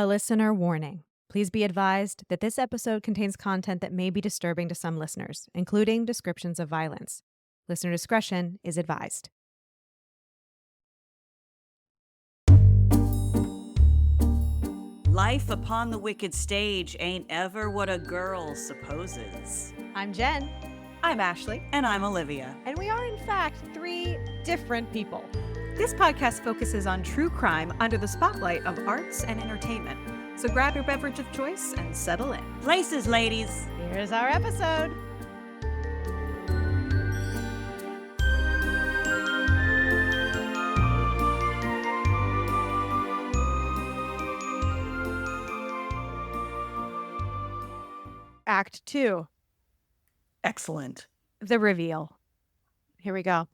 A listener warning. Please be advised that this episode contains content that may be disturbing to some listeners, including descriptions of violence. Listener discretion is advised. Life upon the wicked stage ain't ever what a girl supposes. I'm Jen. I'm Ashley. And I'm Olivia. And we are, in fact, three different people. This podcast focuses on true crime under the spotlight of arts and entertainment. So grab your beverage of choice and settle in. Places, ladies. Here's our episode. Act 2. Excellent. The reveal. Here we go.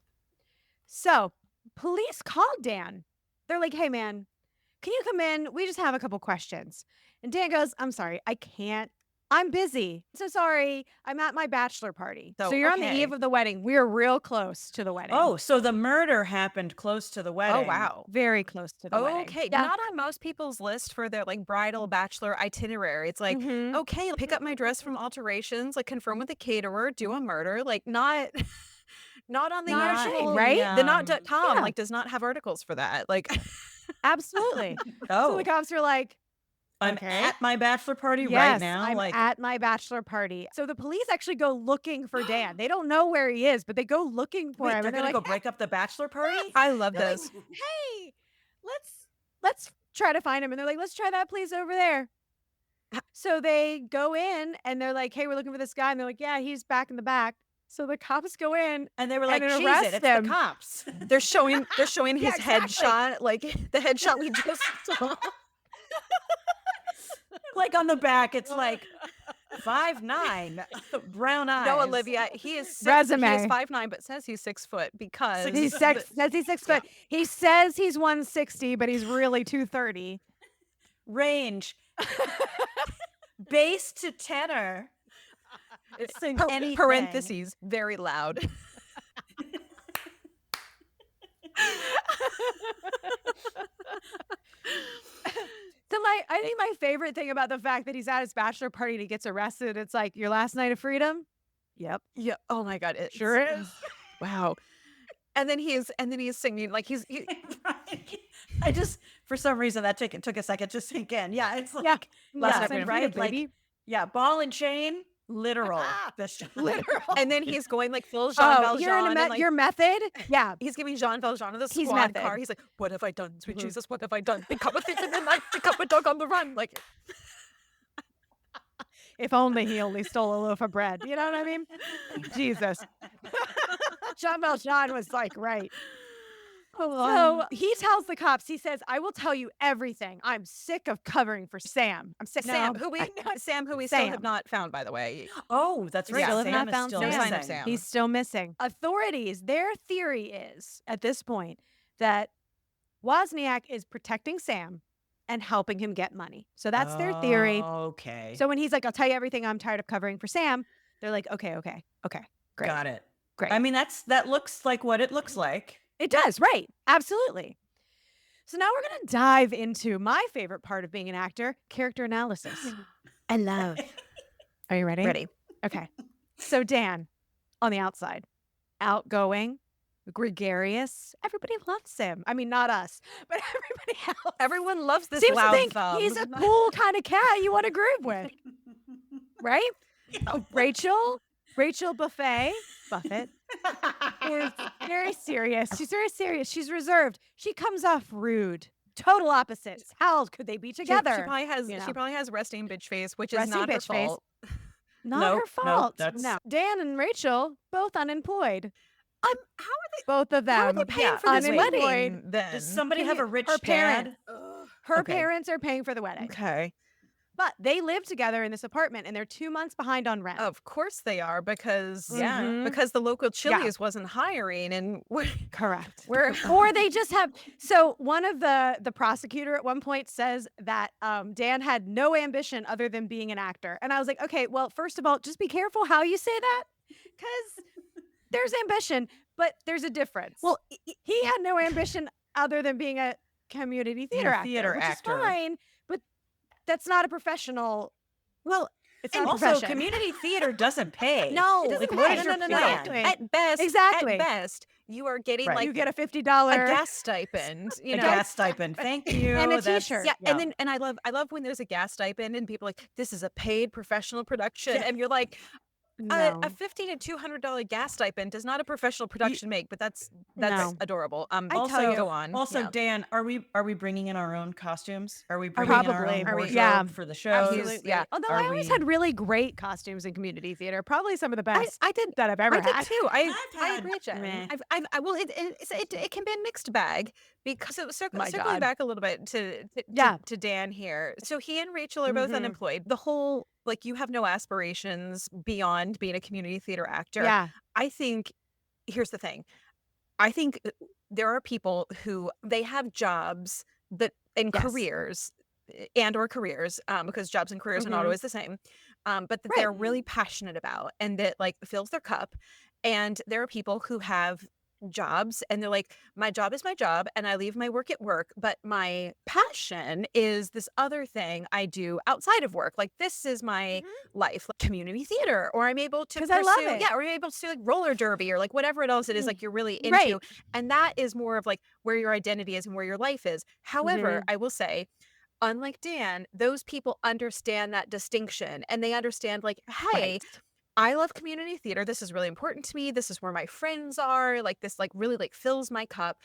So, police called Dan. They're like, hey, man, can you come in? We just have a couple questions. And Dan goes, I'm sorry, I can't. I'm busy. So sorry. I'm at my bachelor party. So you're on the eve of the wedding. We're real close to the wedding. Oh, so the murder happened close to the wedding. Oh, wow. Very close to the wedding. Okay. Yeah. Not on most people's list for their bridal bachelor itinerary. It's like, Mhm. okay, pick up my dress from alterations, confirm with the caterer, do a murder. Not on the Not- usual, right? yeah. The not.com Yeah. does not have articles for that. Absolutely. So Oh, the cops are like, I'm okay. at my bachelor party yes, right now. I'm at my bachelor party. So the police actually go looking for Dan. They don't know where he is, but they go looking for wait, him. they're And gonna like, go break up the bachelor party? I love They're like, this. hey, let's try to find him. And they're like, let's try that place over there. So they go in and they're like, hey, we're looking for this guy. And they're like, yeah, he's back in the back. So the cops go in. And they were like, And "Cheese arrest it, it's him. the cops." They're showing Yeah, his exactly. headshot, the headshot we just saw. Like on the back, it's like 5'9", brown eyes. No, Olivia, he is Resume. He is 5'9", but says he's 6 foot because He's says he's 6 foot. He says he's 160, but he's really 230. Range, bass to tenor. Sing anything. parentheses very loud. So I think my favorite thing about the fact that he's at his bachelor party and he gets arrested, it's like your last night of freedom. Yep. Yeah. Oh my God. It Sure is. Wow. And then he's singing he I just, for some reason, that took a second to sink in. Yeah, it's like Yeah. last Yeah. night of Right, freedom, like, baby. yeah, ball and chain, literal. That's Literal. and then he's going full Jean Valjean. you're and, your method. Yeah. he's giving Jean Valjean the He's squad method. car. He's like, what have I done? Sweet Mhm. Jesus, what have I done? Become a thief in the night, become a dog on the run. If only he only stole a loaf of bread. You know what I mean? Jesus. Jean Valjean was right. So he tells the cops, he says, I will tell you everything. I'm sick of covering for Sam. I'm sick. Sam, No, who we still Sam. have not found, by the way. Oh, that's right. Still have Sam not is found still Sam. No sign of missing. Sam. He's still missing. Authorities, their theory is, at this point, that Wozniak is protecting Sam and helping him get money. So that's their theory. Okay. So when he's like, I'll tell you everything, I'm tired of covering for Sam, they're like, okay, great. Got it. Great. I mean, that looks like what it looks like. It does, right. Absolutely. So now we're going to dive into my favorite part of being an actor, character analysis. I love. Are you ready? Ready. Okay. So Dan, on the outside, outgoing, gregarious. Everybody loves him. I mean, not us, but everybody else. Everyone loves this Seems to loud think thumb. he's a cool kind of cat you want to groove with, right? Oh, Rachel Buffett, is very serious. She's very serious. She's reserved. She comes off rude. Total opposites. How could they be She together? probably has resting bitch face, which is Resting not her bitch face. fault. Not Nope, her nope, fault. that's- No. Dan and Rachel, both unemployed. How are they? Both of them. How are they paying for this unemployed. wedding? Then Does somebody Can have you- a rich her dad? parent. Her Okay. parents are paying for the wedding. Okay. But they live together in this apartment and they're 2 months behind on rent. Of course they are because Mhm. because the local Yeah. Chili's wasn't hiring and Correct. Or they just have. So one of the prosecutor at one point says that Dan had no ambition other than being an actor, and I was like, okay, well, first of all, just be careful how you say that, because there's ambition, but there's a difference. well, He had no ambition other than being a community theater actor, theater which actor. is fine. But that's not a professional. Well, It's and not a also profession. community theater doesn't pay. No, Like, doesn't what pay. is No, your no, no, plan? exactly. at best, you are getting Right. like You get a a $50 gas stipend, you A know. gas stipend. Thank you. and a That's- t-shirt. Yeah, and I love when there's a gas stipend and people are like, this is a paid professional production, Yeah. and you're like, No. a $50 to $200 gas stipend does not a professional production make, but that's No. adorable. I tell Also, you. Go on. Also, Yeah. Dan, are we bringing in our own costumes? Are we bringing Probably. in our own Are we- wardrobe yeah, for the shows? Absolutely. yeah. Although Are I always we- had really great costumes in community theater. Probably some of the best I did that I've ever I did had. too. I had agree, Jen. meh. Well, it can be a mixed bag because it was My circling God. back a little bit Yeah. to Dan here. So he and Rachel are both Mhm. unemployed. The whole like you have no aspirations beyond being a community theater actor. Yeah. I think here's the thing. I think there are people who they have jobs that and Yes. careers and or careers because jobs and careers are not Mhm. always the same but that Right. they're really passionate about and that like fills their cup. And there are people who have jobs and they're like, my job is my job and I leave my work at work, but my passion is this other thing I do outside of work. Like this is my life, like community theater, or I'm able to 'Cause I love pursue- it. yeah, or I'm able to do like roller derby or like whatever else it is like you're really into. Right. And that is more of like where your identity is and where your life is. However, Mhm. I will say, unlike Dan, those people understand that distinction and they understand like, hey, Right. I love community theater. This is really important to me. This is where my friends are. Like this, like really like fills my cup.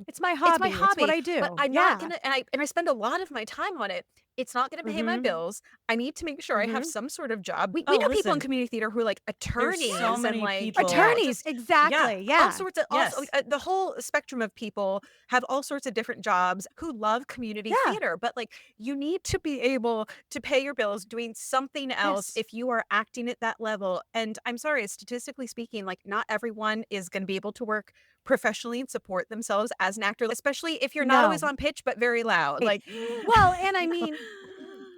It's my hobby. It's my hobby. what I do. But I'm yeah. not gonna and I spend a lot of my time on it. It's not gonna pay my Mhm. bills. I need to make sure I have Mhm. some sort of job. We Oh, know people in listen. community theater who are like attorneys so many and like people. Attorneys. Exactly. Yeah. all sorts of Yes. the whole spectrum of people have all sorts of different jobs who love community Yeah. theater, but like you need to be able to pay your bills doing something else Yes. if you are acting at that level. And I'm sorry, statistically speaking, like not everyone is going to be able to work professionally and support themselves as an actor, especially if you're not always No. on pitch but very loud. Like Well, and I mean,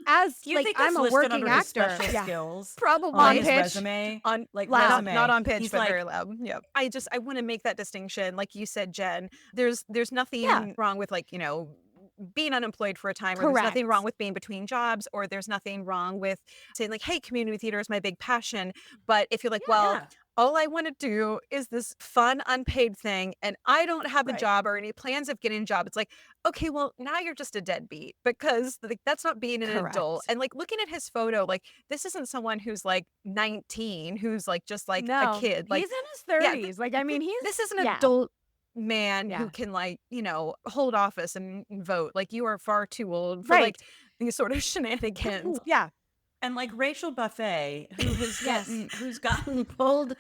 as Do you like think I'm that's a listed working under his actor. special Yeah. skills probably on On his pitch, resume? on Like loud. resume. not on pitch He's but like, very loud. Yeah, I want to make that distinction, like you said, Jen. There's nothing Yeah. wrong with like being unemployed for a time, or there's nothing Correct. wrong with being between jobs, or there's nothing wrong with saying like, hey, community theater is my big passion. But if you're like, well, yeah. all I want to do is this fun unpaid thing and I don't have a Right. job or any plans of getting a job, it's like, okay, well, now you're just a deadbeat because like that's not being an adult. Correct. And like looking at his photo, like this isn't someone who's like 19 who's like just like no, a kid. Like he's in his yeah, 30s. Like I mean, he's this is an yeah. adult man Yeah. who can like hold office and vote. Like you are far too old for Right. like these sort of shenanigans. Yeah. And like Rachel Buffet, who has Yes. who's gotten pulled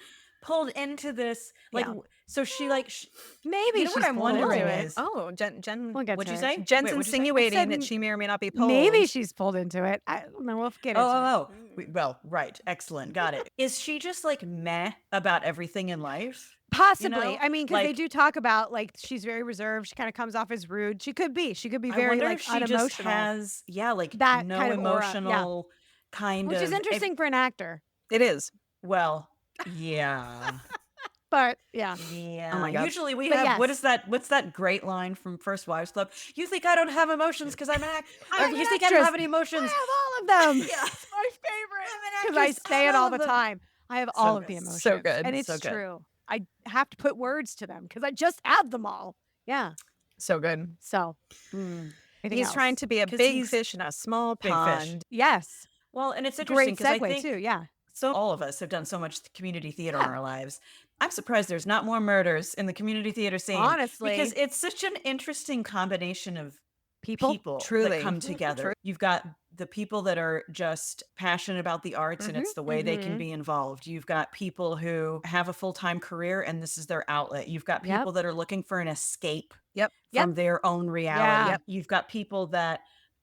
into this, like Yeah. So she like Maybe you know she's what I'm pulled into wondering it. is Oh, Jen We'll get what'd to you it. say? Jen's Wait, what'd you say? insinuating said that she may or may not be pulled. Maybe she's pulled into it. I don't know. We'll get into it. Oh, well, right, excellent, got it. Is she just like meh about everything in life? Possibly. know, I mean, because they like- do talk about like she's very reserved. She kind of comes off as rude. She could be. She could be I very wonder like if she unemotional, just has like That no kind of aura, yeah. emotional kind which of is interesting for an actor. It is. Well, yeah. But yeah, Yeah. Oh my God. Usually we But have yes. what's that great line from First Wives Club? You think I don't have emotions because I'm I'm you an think I don't actress. have any I emotions? have all of them. Yeah. It's my favorite I'm an because I actress. say it have all the of them. time. I have So all of good. the emotions. So good. and it's So good. true. I have to put words to them because I just have them all. Yeah. So good. So anything He's trying else? to be a 'Cause big he's- fish in a small Big fish. pond. Yes. Well, and it's interesting Great because I segue think too. Yeah. so all of us have done so much community theater in Yeah. our lives. I'm surprised there's not more murders in the community theater scene. Honestly. Because it's such an interesting combination of People. that Truly. come together. You've got the people that are just passionate about the arts and it's the way they can mhm. be involved. You've got people who have a full-time career and this is their outlet. You've got Yep. people that are looking for an escape Yep. from their own reality. Yeah. You've got people that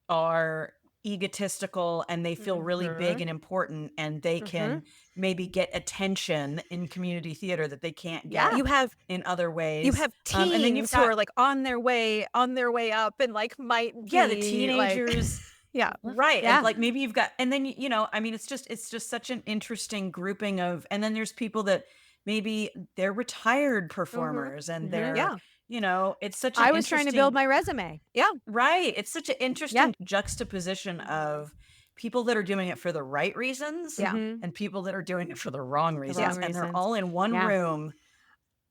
are egotistical and they feel really big Mhm. and important and they can maybe get attention in community theater that they can't Yeah. get You have in other ways. teens and then you've who got are like on their way up and like might the be, like- teenagers. yeah. Right. Yeah. And like maybe you've got and then I mean it's just such an interesting grouping of and then there's people that maybe they're retired performers and they're Yeah. You know, it's such an I was trying to build interesting my resume. right. It's such an interesting juxtaposition of people that are doing it for the right reasons Yeah. Mhm. and people that are doing it for the wrong reasons. And they're reasons. all in one Yeah. room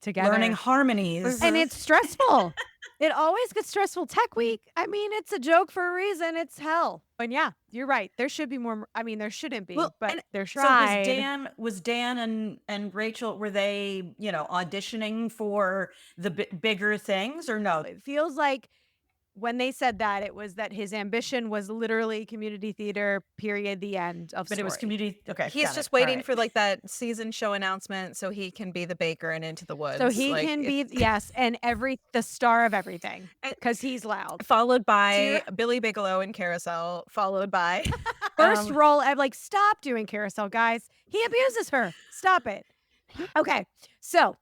Together. learning harmonies. And it's stressful. It always gets stressful. Tech week, I mean, it's a joke for a reason. It's hell. And yeah, you're right. There should be more. I mean, there shouldn't be, Well, but and they're so tried. was Dan and Rachel, were they, you know, auditioning for the bigger things or no? It feels like when they said that, it was that his ambition was literally community theater, period, the end of But it was story. community. Okay. He's got just it. All waiting right. for like that season show announcement so he can be the baker and Into the Woods. So he Like, can be, it's- yes, and the star of everything And- because he's loud. followed by Dear- Billy Bigelow in Carousel, followed by First role, I'm like, stop doing carousel, guys. He abuses her. Stop it. Okay. So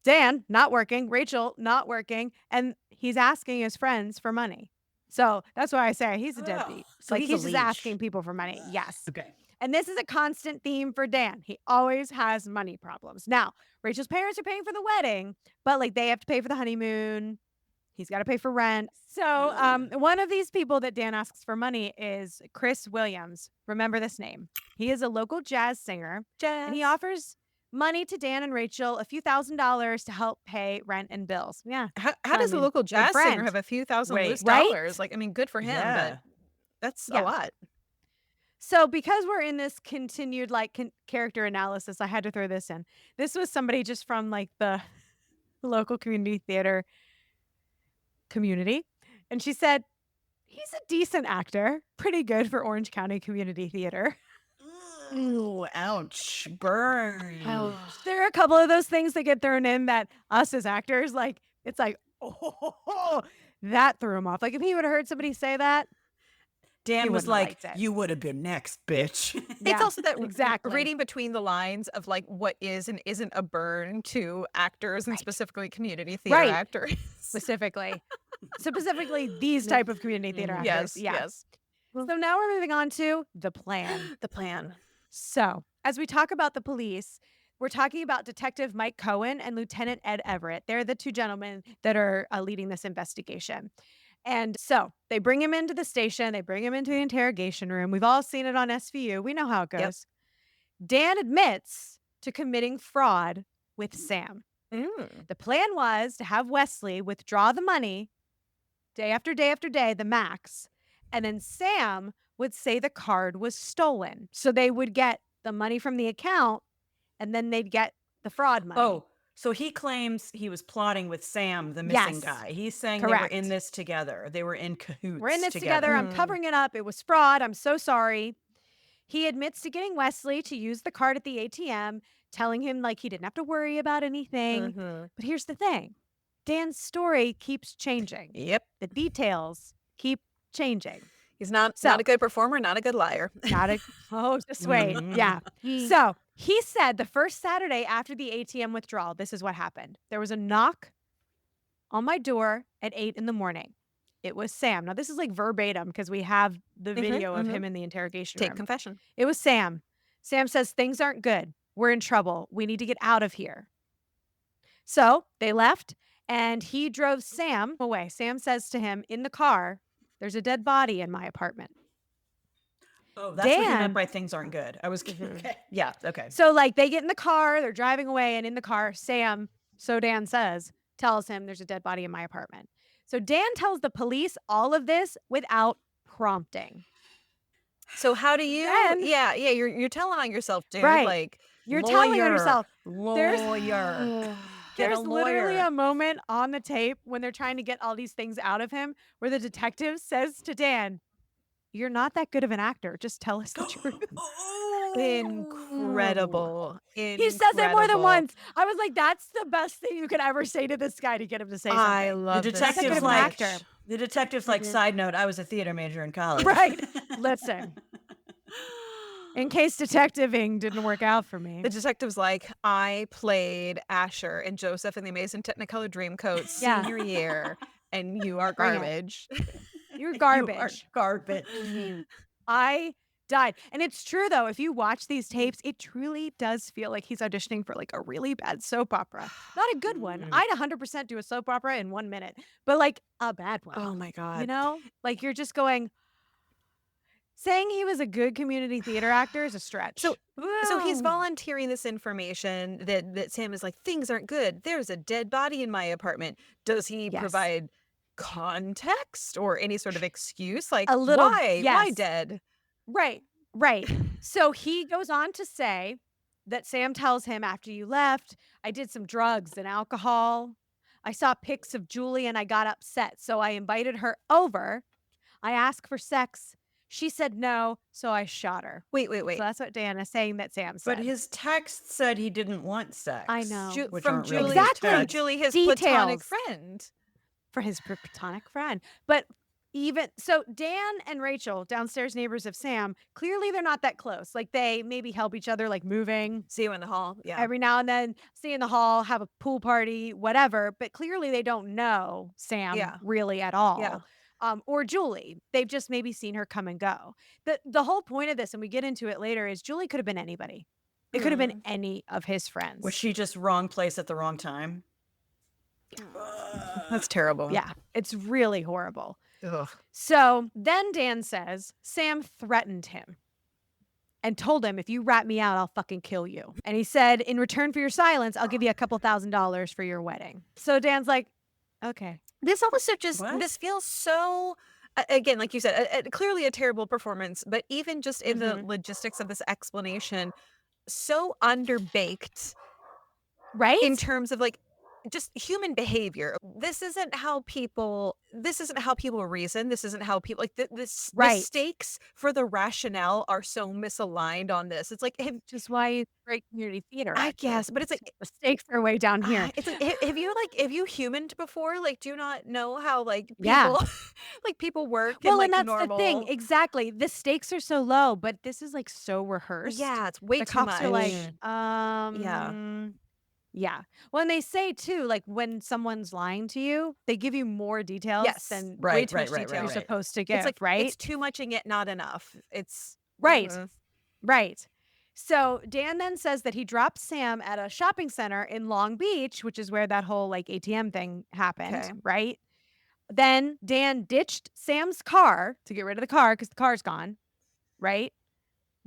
Dan not working, Rachel not working, and he's asking his friends for money. So that's why I say he's a deadbeat. Oh, so Like he's a he's just leech. asking people for money. Yes. Okay. And this is a constant theme for Dan. He always has money problems. Now, Rachel's parents are paying for the wedding, but like they have to pay for the honeymoon. He's got to pay for rent. So one of these people that Dan asks for money is Chris Williams. Remember this name. He is a local jazz singer, and he offers money to Dan and Rachel, a few $1,000s to help pay rent and bills. Yeah. How does a mean, local good jazz singer friend. have a few thousand Wait, loose right? dollars? Like, I mean, good for him, Yeah. but that's Yeah. a lot. So because we're in this continued like character analysis, I had to throw this in. This was somebody just from like the local community theater community. And she said, he's a decent actor, pretty good for Orange County Community Theater. Ooh, ouch. Burn. There are a couple of those things that get thrown in that us as actors, like, it's like, oh, that threw him off. Like if he would have heard somebody say that, Dan he was wouldn't have like, liked it. you would have been next, bitch. It's Yeah, also that exactly. reading between the lines of like what is and isn't a burn to actors and Right. specifically community theater Right. actors. specifically these type of community theater actors. Yes, Yeah. yes. So now we're moving on to the plan. The plan. So as we talk about the police, we're talking about Detective Mike Cohen and Lieutenant Ed Everett. They're the two gentlemen that are leading this investigation. And so they bring him into the station. They bring him into the interrogation room. We've all seen it on SVU. We know how it goes. Yep. Dan admits to committing fraud with Sam. The plan was to have Wesley withdraw the money day after day after day, the max, and then Sam would say the card was stolen. So they would get the money from the account and then they'd get the fraud money. Oh, so he claims he was plotting with Sam, the missing Yes. guy. He's saying Correct. they were in this together. They were in cahoots. We're in this together. I'm covering it up. It was fraud. I'm so sorry. He admits to getting Wesley to use the card at the ATM, telling him like he didn't have to worry about anything. But here's the thing. Dan's story keeps changing. Yep. The details keep changing. He's not So- a good performer, not a good liar. Not a just wait. Yeah. So he said the first Saturday after the ATM withdrawal, this is what happened. There was a knock on my door at 8 a.m. It was Sam. Now this is like verbatim because we have the video of him in the interrogation Take room. confession. It was Sam. Sam says things aren't good. We're in trouble. We need to get out of here. So they left and he drove Sam away. Sam says to him in the car, there's a dead body in my apartment. Oh, that's what he Dan- meant by things aren't good. I was okay. Yeah, okay. So like they get in the car, they're driving away, and in the car, Sam, so Dan says, tells him there's a dead body in my apartment. So Dan tells the police all of this without prompting. So how do you? Then- you're telling on yourself, dude. Right. Like You're telling on Lawyer. yourself. Lawyer. Get a There's literally lawyer. a moment on the tape when they're trying to get all these things out of him where the detective says to Dan, you're not that good of an actor. Just tell us the truth. incredible. He says it more than once. I was like, that's the best thing you could ever say to this guy to get him to say something. I love The this That's a good detective's of so an like, much. actor. the detective's like, side note, I was a theater major in college. Right. Listen. In case detectiving didn't work out for me. The detective's like, I played Asher and Joseph in the Amazing Technicolor Dreamcoat Yeah. senior year, and you are Bring it. garbage. You're You are garbage. garbage. I died. And it's true, though. If you watch these tapes, it truly does feel like he's auditioning for like a really bad soap opera. Not a good one. I'd 100% do a soap opera in 1 minute, but like a bad one. Oh my You God. know, like you're just going, saying he was a good community theater actor is a stretch. So he's Well, volunteering this information that Sam is like, things aren't good. There's a dead body in my apartment. Does he Yes. provide context or any sort of excuse? Like, A little, why yes. dead? Right. So he goes on to say that Sam tells him, after you left, I did some drugs and alcohol. I saw pics of Julie and I got upset. So I invited her over. I asked for sex. She said no. So I shot her. Wait. So that's what Dan is saying that Sam said. but his text said he didn't want sex. I know. which From aren't really Julie, his Exactly. from text. Julie, his platonic Details. friend. For his platonic friend. But even so, Dan and Rachel, downstairs neighbors of Sam, clearly they're not that close. Like they maybe help each other, like moving See you in the hall. Yeah. every now and then, stay in the hall, have a pool party, whatever. But clearly they don't know Sam Yeah. really at all. Yeah. Or Julie. They've just maybe seen her come and go. The whole point of this, and we get into it later, is Julie could have been anybody. It could have been any of his friends. Was she just wrong place at the wrong time? That's terrible. Yeah, it's really horrible. Ugh. So then Dan says Sam threatened him and told him, if you rat me out, I'll fucking kill you. And he said, in return for your silence, I'll give you a couple $1,000s for your wedding. So Dan's like, okay. This also just, What? this feels so, again, like you said, clearly a terrible performance, but even just in the logistics of this explanation, so underbaked Right? in terms of like just human behavior. This isn't how people reason. This isn't how people like the Right. stakes for the rationale are so misaligned on this. It's like, Which is why you great community theater. I actor. guess, but it's like, The stakes are way down here. it's like, have you humaned before? Like, do you not know how like people, Yeah. like people work? Well, and, like, and that's the thing. normal. Exactly. The stakes are so low, but this is like so rehearsed. Yeah, it's way The too cops much. are like, Yeah. yeah. Well, and they say too, like when someone's lying to you, they give you more details Yes. than Right, way too right, much right, detail. right, you're right. supposed to give, It's like right? it's too much and yet not enough. It's Right. mm. Right. So Dan then says that he dropped Sam at a shopping center in Long Beach, which is where that whole like ATM thing happened, Okay. right? Then Dan ditched Sam's car to get rid of the car because the car's gone, right?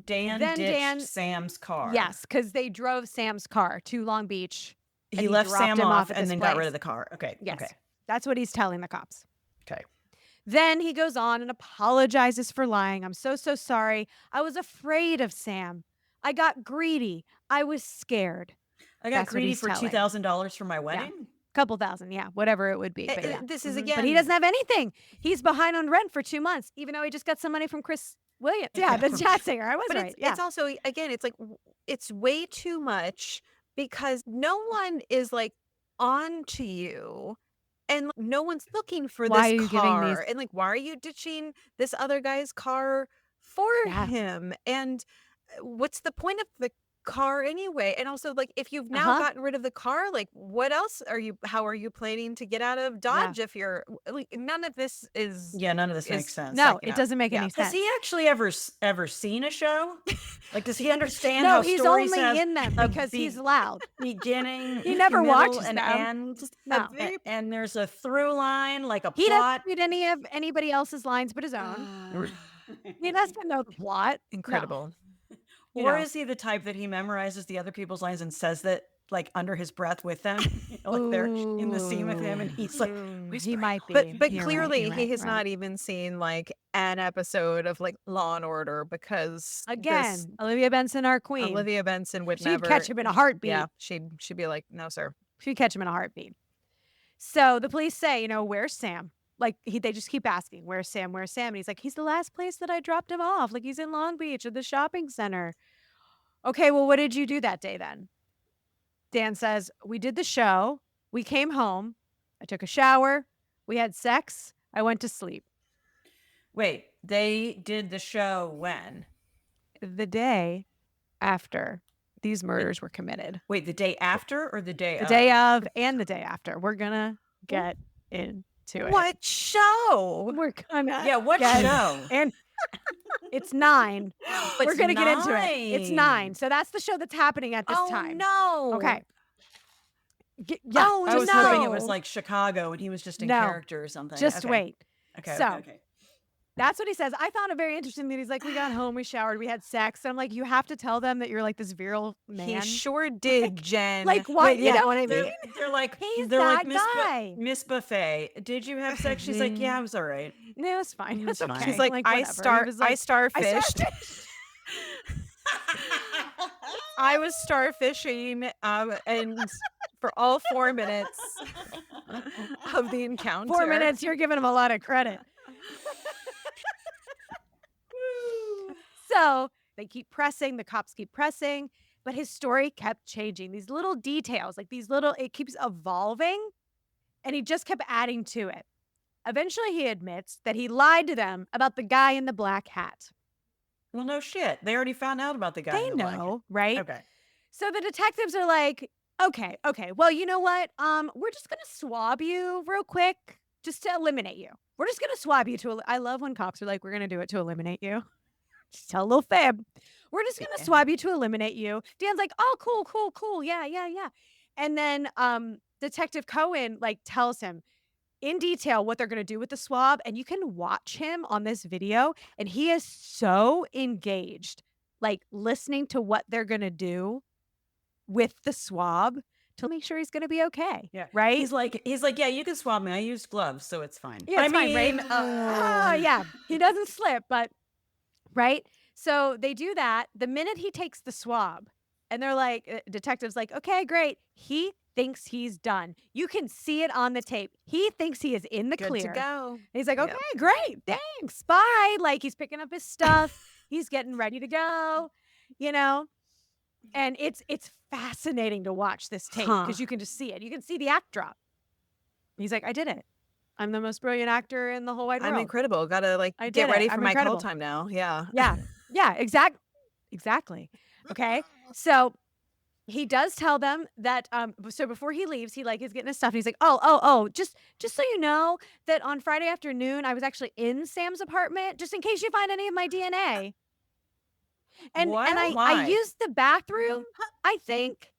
Dan Then ditched Dan- Sam's car. Yes, because they drove Sam's car to Long Beach. and He left dropped Sam him off at and this then got rid place. of the car. Okay. Yes. Okay. That's what he's telling the cops. Okay. Then he goes on and apologizes for lying. I'm so sorry. I was afraid of Sam. I got greedy. I was scared. I got That's what greedy he's for telling. $2,000 for my wedding. Couple thousand, yeah, whatever it would be. But yeah. This is Mhm. again. But he doesn't have anything. He's behind on rent for 2 months, even though he just got some money from Chris Williams. Yeah, the jazz singer. I was But right. Yeah. it's also again, it's like it's way too much because no one is like on to you. And no one's looking for Why are this you giving car. these- And like, why are you ditching this other guy's car for Yeah. him? And what's the point of the car anyway? And also, like, if you've now Uh-huh. gotten rid of the car, like, what else how are you planning to get out of Dodge if you're like, none of this is. Yeah, none of this Is- makes sense. No, second it up. doesn't make Yeah. any Has sense. he actually ever seen a show? Like, does he understand No, how he's stories only have in them a because he's be- loud. beginning? He never middle, watches and them. end? No. And there's a through line, like a He plot. doesn't read anybody else's lines but his own. He doesn't know the plot. No. Incredible. You Or know. is he the type that he memorizes the other people's lines and says that like under his breath with them? Like they're in the scene with him and he's like, He whispering. might be. But You're right, clearly you're he right, has right. not even seen like an episode of like Law and Order because Again, this Olivia Benson, our queen. Olivia Benson would She'd never catch him in a heartbeat. Yeah, she'd be like, no, sir. She'd catch him in a heartbeat. So the police say, where's Sam? Like they just keep asking, where's Sam? Where's Sam? And he's like, he's the last place that I dropped him off. Like he's in Long Beach at the shopping center. Okay, well, what did you do that day then? Dan says, we did the show. We came home. I took a shower. We had sex. I went to sleep. Wait, they did the show when? The day after these murders were committed. Wait, the day after or the day The of? day of and the day after. We're gonna get into it. What show? We're gonna Yeah, what get show? And It's 9. But We're it's gonna get into it. It's 9. 9. So that's the show that's happening at this Oh time. no. Okay. Yeah. Oh I was just hoping wait. it was like Chicago and he was just in No. character or something. Just Okay. wait. Okay. So- Okay. That's what he says. I found it very interesting that he's like, we got home, we showered, we had sex. I'm like, you have to tell them that you're like this virile man. He sure did, Jen. Like, why? Wait, You yeah. know what I mean? They're like, He's they're like, that guy. Miss Buffet, did you have sex? She's like, yeah, it was all right. No, it's fine. It's It's fine. okay. She's like, I whatever. He was like, starfished. I was starfishing, and for all 4 minutes of the encounter. 4 minutes. You're giving him a lot of credit. So they keep pressing. The cops keep pressing. But his story kept changing. These little details, like it keeps evolving. And he just kept adding to it. Eventually, he admits that he lied to them about the guy in the black hat. Well, no shit. They already found out about the guy. They in the black know, right? hat. Okay. So the detectives are like, okay, well, you know what? We're just gonna swab you real quick, just to eliminate you. We're just gonna swab you I love when cops are like, we're gonna do it to eliminate you. Just tell a little fib. We're just gonna swab you to eliminate you. Dan's like, oh, cool. Yeah. And then Detective Cohen like tells him in detail what they're gonna do with the swab, and you can watch him on this video, and he is so engaged, like listening to what they're gonna do with the swab to make sure he's gonna be okay. Yeah. Right? He's like, yeah, you can swab me. I used gloves, so it's fine. Yeah, it's I fine, right? mean, Yeah, he doesn't slip, but right. So they do that the minute he takes the swab, and they're like, detectives like, okay, great. He thinks he's done. You can see it on the tape. He thinks he is in the Good clear. to go. And he's like, okay, Yep. great, thanks, bye. Like he's picking up his stuff. He's getting ready to go. You know. And it's fascinating to watch this tape because you can just see it. You can see the act drop. He's like, I did it. I'm the most brilliant actor in the whole wide world. I'm incredible. Gotta I get did ready it. for I'm my incredible. call time now. Yeah. Yeah, exactly. Okay. So he does tell them that so before he leaves, he like is getting his stuff and he's like, oh, just so you know that on Friday afternoon I was actually in Sam's apartment just in case you find any of my DNA. And What? and I Why? used the bathroom, I think.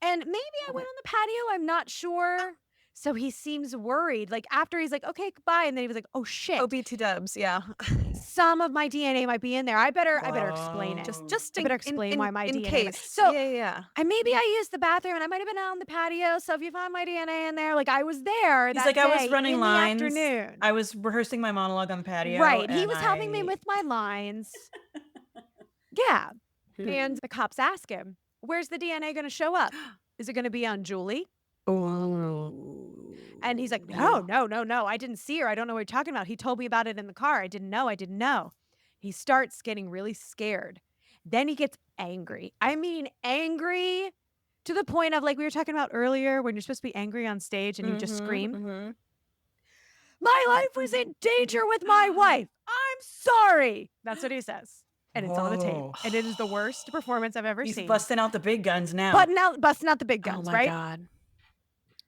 And maybe I went on the patio, I'm not sure. So he seems worried. Like after he's like, okay, goodbye. And then he was like, oh shit. OB2 dubs. Yeah. Some of my DNA might be in there. I better explain it. Whoa. Just I better explain why my in DNA. case. So yeah. and maybe I used the bathroom and I might have been out on the patio. So if you find my DNA in there, like I was there. He's that like, I was day running in lines. the afternoon. I was rehearsing my monologue on the patio. Right. He and was helping me with my lines. Yeah. And the cops ask him, where's the DNA going to show up? Is it going to be on Julie? Oh. And he's like, no. I didn't see her. I don't know what you're talking about. He told me about it in the car. I didn't know. He starts getting really scared. Then he gets angry. I mean, angry to the point of like we were talking about earlier when you're supposed to be angry on stage and you just scream. Mm-hmm. My life was in danger with my wife. I'm sorry. That's what he says. And it's on the tape. Whoa. And it is the worst performance I've ever He's seen. busting out the big guns now. Busting out the big guns, Oh my right? God.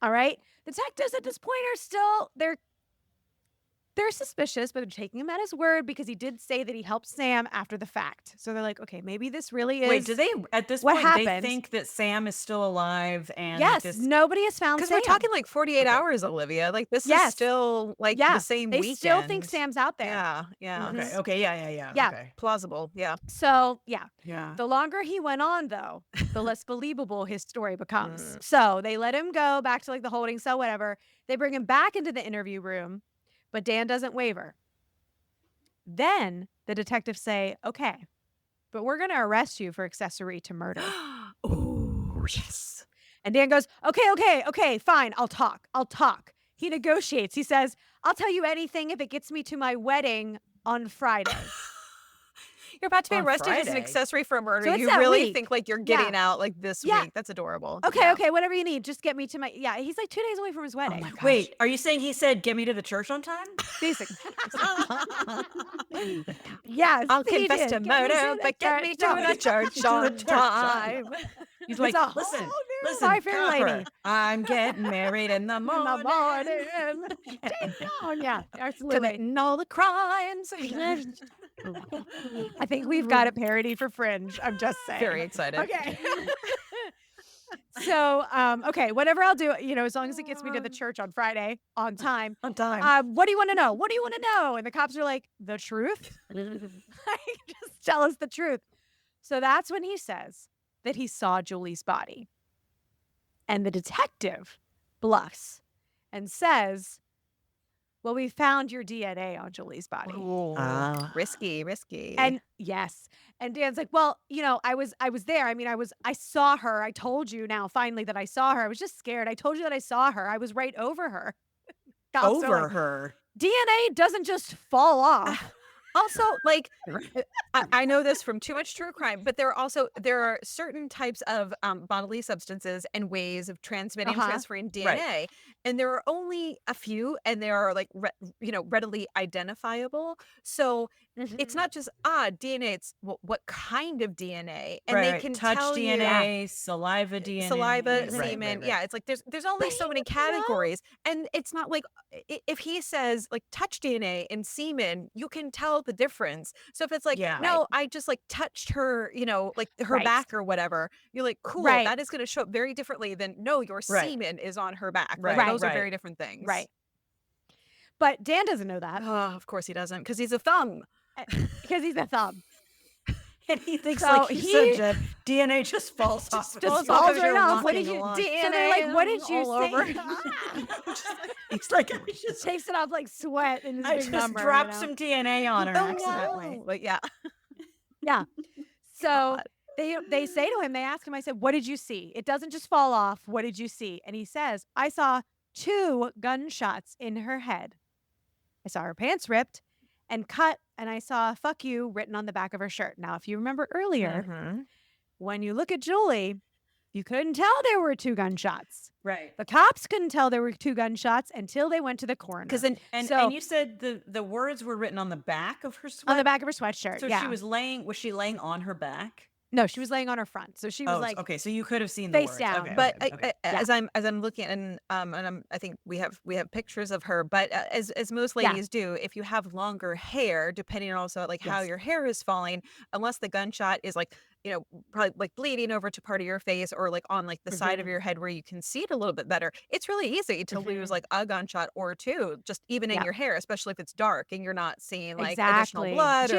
All right. Detectives at this point are still they're suspicious, but they're taking him at his word because he did say that he helped Sam after the fact. So they're like, okay, maybe this really is. Wait, do they at this what point they happened. think that Sam is still alive and Yes, this nobody has found Because Sam. we're talking like 48 hours, Olivia. Like this Yes. is still like Yeah, the same they weekend. still think Sam's out there. Yeah. Yeah. Mhm. Okay, yeah. Yeah. Okay. Plausible. Yeah. So yeah, Yeah. the longer he went on, though, the less believable his story becomes. So they let him go back to like the holding cell, whatever. They bring him back into the interview room, but Dan doesn't waver. Then the detectives say, okay, but we're going to arrest you for accessory to murder. Oh, yes. And Dan goes, okay, fine. I'll talk. He negotiates. He says, I'll tell you anything if it gets me to my wedding on Friday. You're about to be On arrested as an Friday. accessory for a murder. So it's You that really week. think like you're Yeah. getting out like this Yeah. week. That's adorable. Okay, Yeah. okay, whatever you need. Just get me to my, yeah, he's like 2 days away from his wedding. my gosh. Wait, are you saying he said get me to the church on time? Basically. Yes. I'll he confess did. to Get me murder, the but get me to church the church on time. He's It's like, a listen, whole new listen, My Fair Copper, Lady. I'm getting married in the In morning. the morning. Ding dong. Yeah, absolutely. Committing all the crimes. I think we've got a parody for Fringe. I'm just saying. Very excited. Okay. So, okay, whatever I'll do, as long as it gets me to the church on Friday on time. On time. What do you want to know? What do you want to know? And the cops are like, the truth? Just tell us the truth. So that's when he says that he saw Julie's body. And the detective bluffs and says, well, we found your DNA on Julie's body. Oh, risky. And yes. And Dan's like, well, I was there. I mean, I saw her. I told you now finally that I saw her. I was just scared. I told you that I saw her. I was right over her. Cops are Over like, her. DNA doesn't just fall off. Also, like, I know this from too much true crime, but there are certain types of bodily substances and ways of transmitting and transferring DNA, and there are only a few, and they are like readily identifiable. So it's not just DNA; it's what kind of DNA, and they can touch tell DNA, saliva DNA, saliva, semen. Yeah, it's like there's only But so many categories, and it's not like if he says like touch DNA and semen, you can tell the difference. So if it's like, no, I just like touched her, like her back or whatever, you're like, cool, that is going to show up very differently than no, your semen is on her back. Like those are very different things. Right. But Dan doesn't know that. Oh, of course he doesn't, because he's a thumb. Because he's a thumb. And he thinks So like you said, Jed, DNA just falls off. Just falls right off. What did you DNA? So they're like, what did you say? over. He's like, I just Takes it off like sweat in his I big just number. dropped some DNA on her Oh, accidentally. no. But yeah. Yeah. So they say to him, they ask him, I said, what did you see? It doesn't just fall off. What did you see? And he says, I saw 2 gunshots in her head. I saw her pants ripped and cut, and I saw fuck you written on the back of her shirt. Now, if you remember earlier, when you look at Julie, you couldn't tell there were 2 gunshots. Right. The cops couldn't tell there were 2 gunshots until they went to the coroner. And you said the words were written on the back of her sweatshirt? On the back of her sweatshirt, So yeah. was she laying on her back? No, she was laying on her front. So she was like, okay, so you could have seen the face words. down. Okay, But okay. as I'm looking, and I think we have pictures of her. But as most ladies do, if you have longer hair, depending on also like how your hair is falling, unless the gunshot is like probably like bleeding over to part of your face or like on like the side of your head where you can see it a little bit better, it's really easy to lose like a gunshot or 2, just even in your hair, especially if it's dark and you're not seeing like additional blood.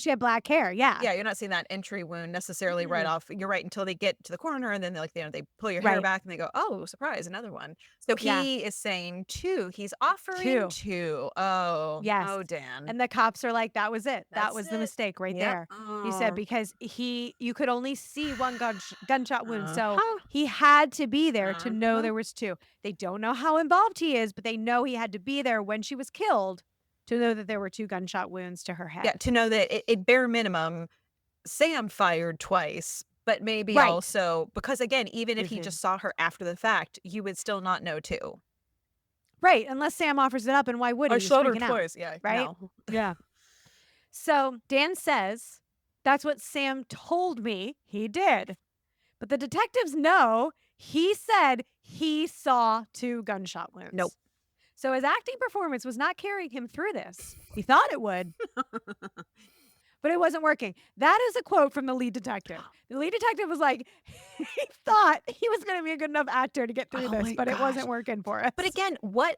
She had black hair. Yeah. Yeah, you're not seeing that entry wound necessarily right off. You're right until they get to the coroner, and then they pull your hair back and they go, oh, surprise, another one. So he is saying 2. He's offering 2. Oh, yes. Oh, Dan. And the cops are like, that was it. That That's was the it. mistake right Yep. there. He said because you could only see 1 gunshot wound, so he had to be there to know there was 2. They don't know how involved he is, but they know he had to be there when she was killed to know that there were 2 gunshot wounds to her head. Yeah, to know that it bare minimum, Sam fired twice, but maybe also because again, even if he just saw her after the fact, you would still not know too. Right, unless Sam offers it up, and why would he? I He's shot her freaking out, twice. Yeah, right? no. Yeah. So Dan says, that's what Sam told me he did. But the detectives know he said he saw 2 gunshot wounds. Nope. So his acting performance was not carrying him through this. He thought it would. But it wasn't working. That is a quote from the lead detective. The lead detective was like, he thought he was going to be a good enough actor to get through this, but it wasn't working for us. But again, what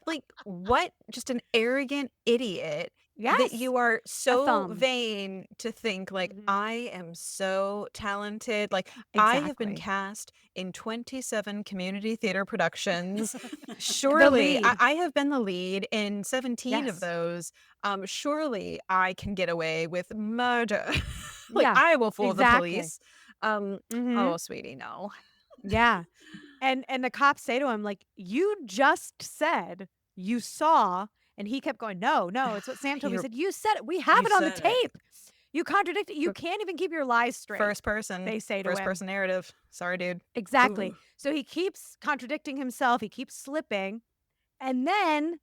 just an arrogant idiot Yes. that you are so thumb. vain to think like I am so talented. Like I have been Exactly. cast in 27 community theater productions. Surely lead. I have been the lead in 17 Yes. of those. Surely I can get away with murder. Like Yeah, I will fool exactly. the police. Mhm. Oh, sweetie, no. Yeah. And the cops say to him, like, you just said you saw, and he kept going, no, it's what Sam told me. He said, you said it. We have You it on the said it. tape. You contradicted. You can't even keep your lies straight. First person. They say to first him. person narrative. Sorry, dude. Exactly. Ooh. So he keeps contradicting himself. He keeps slipping. And then,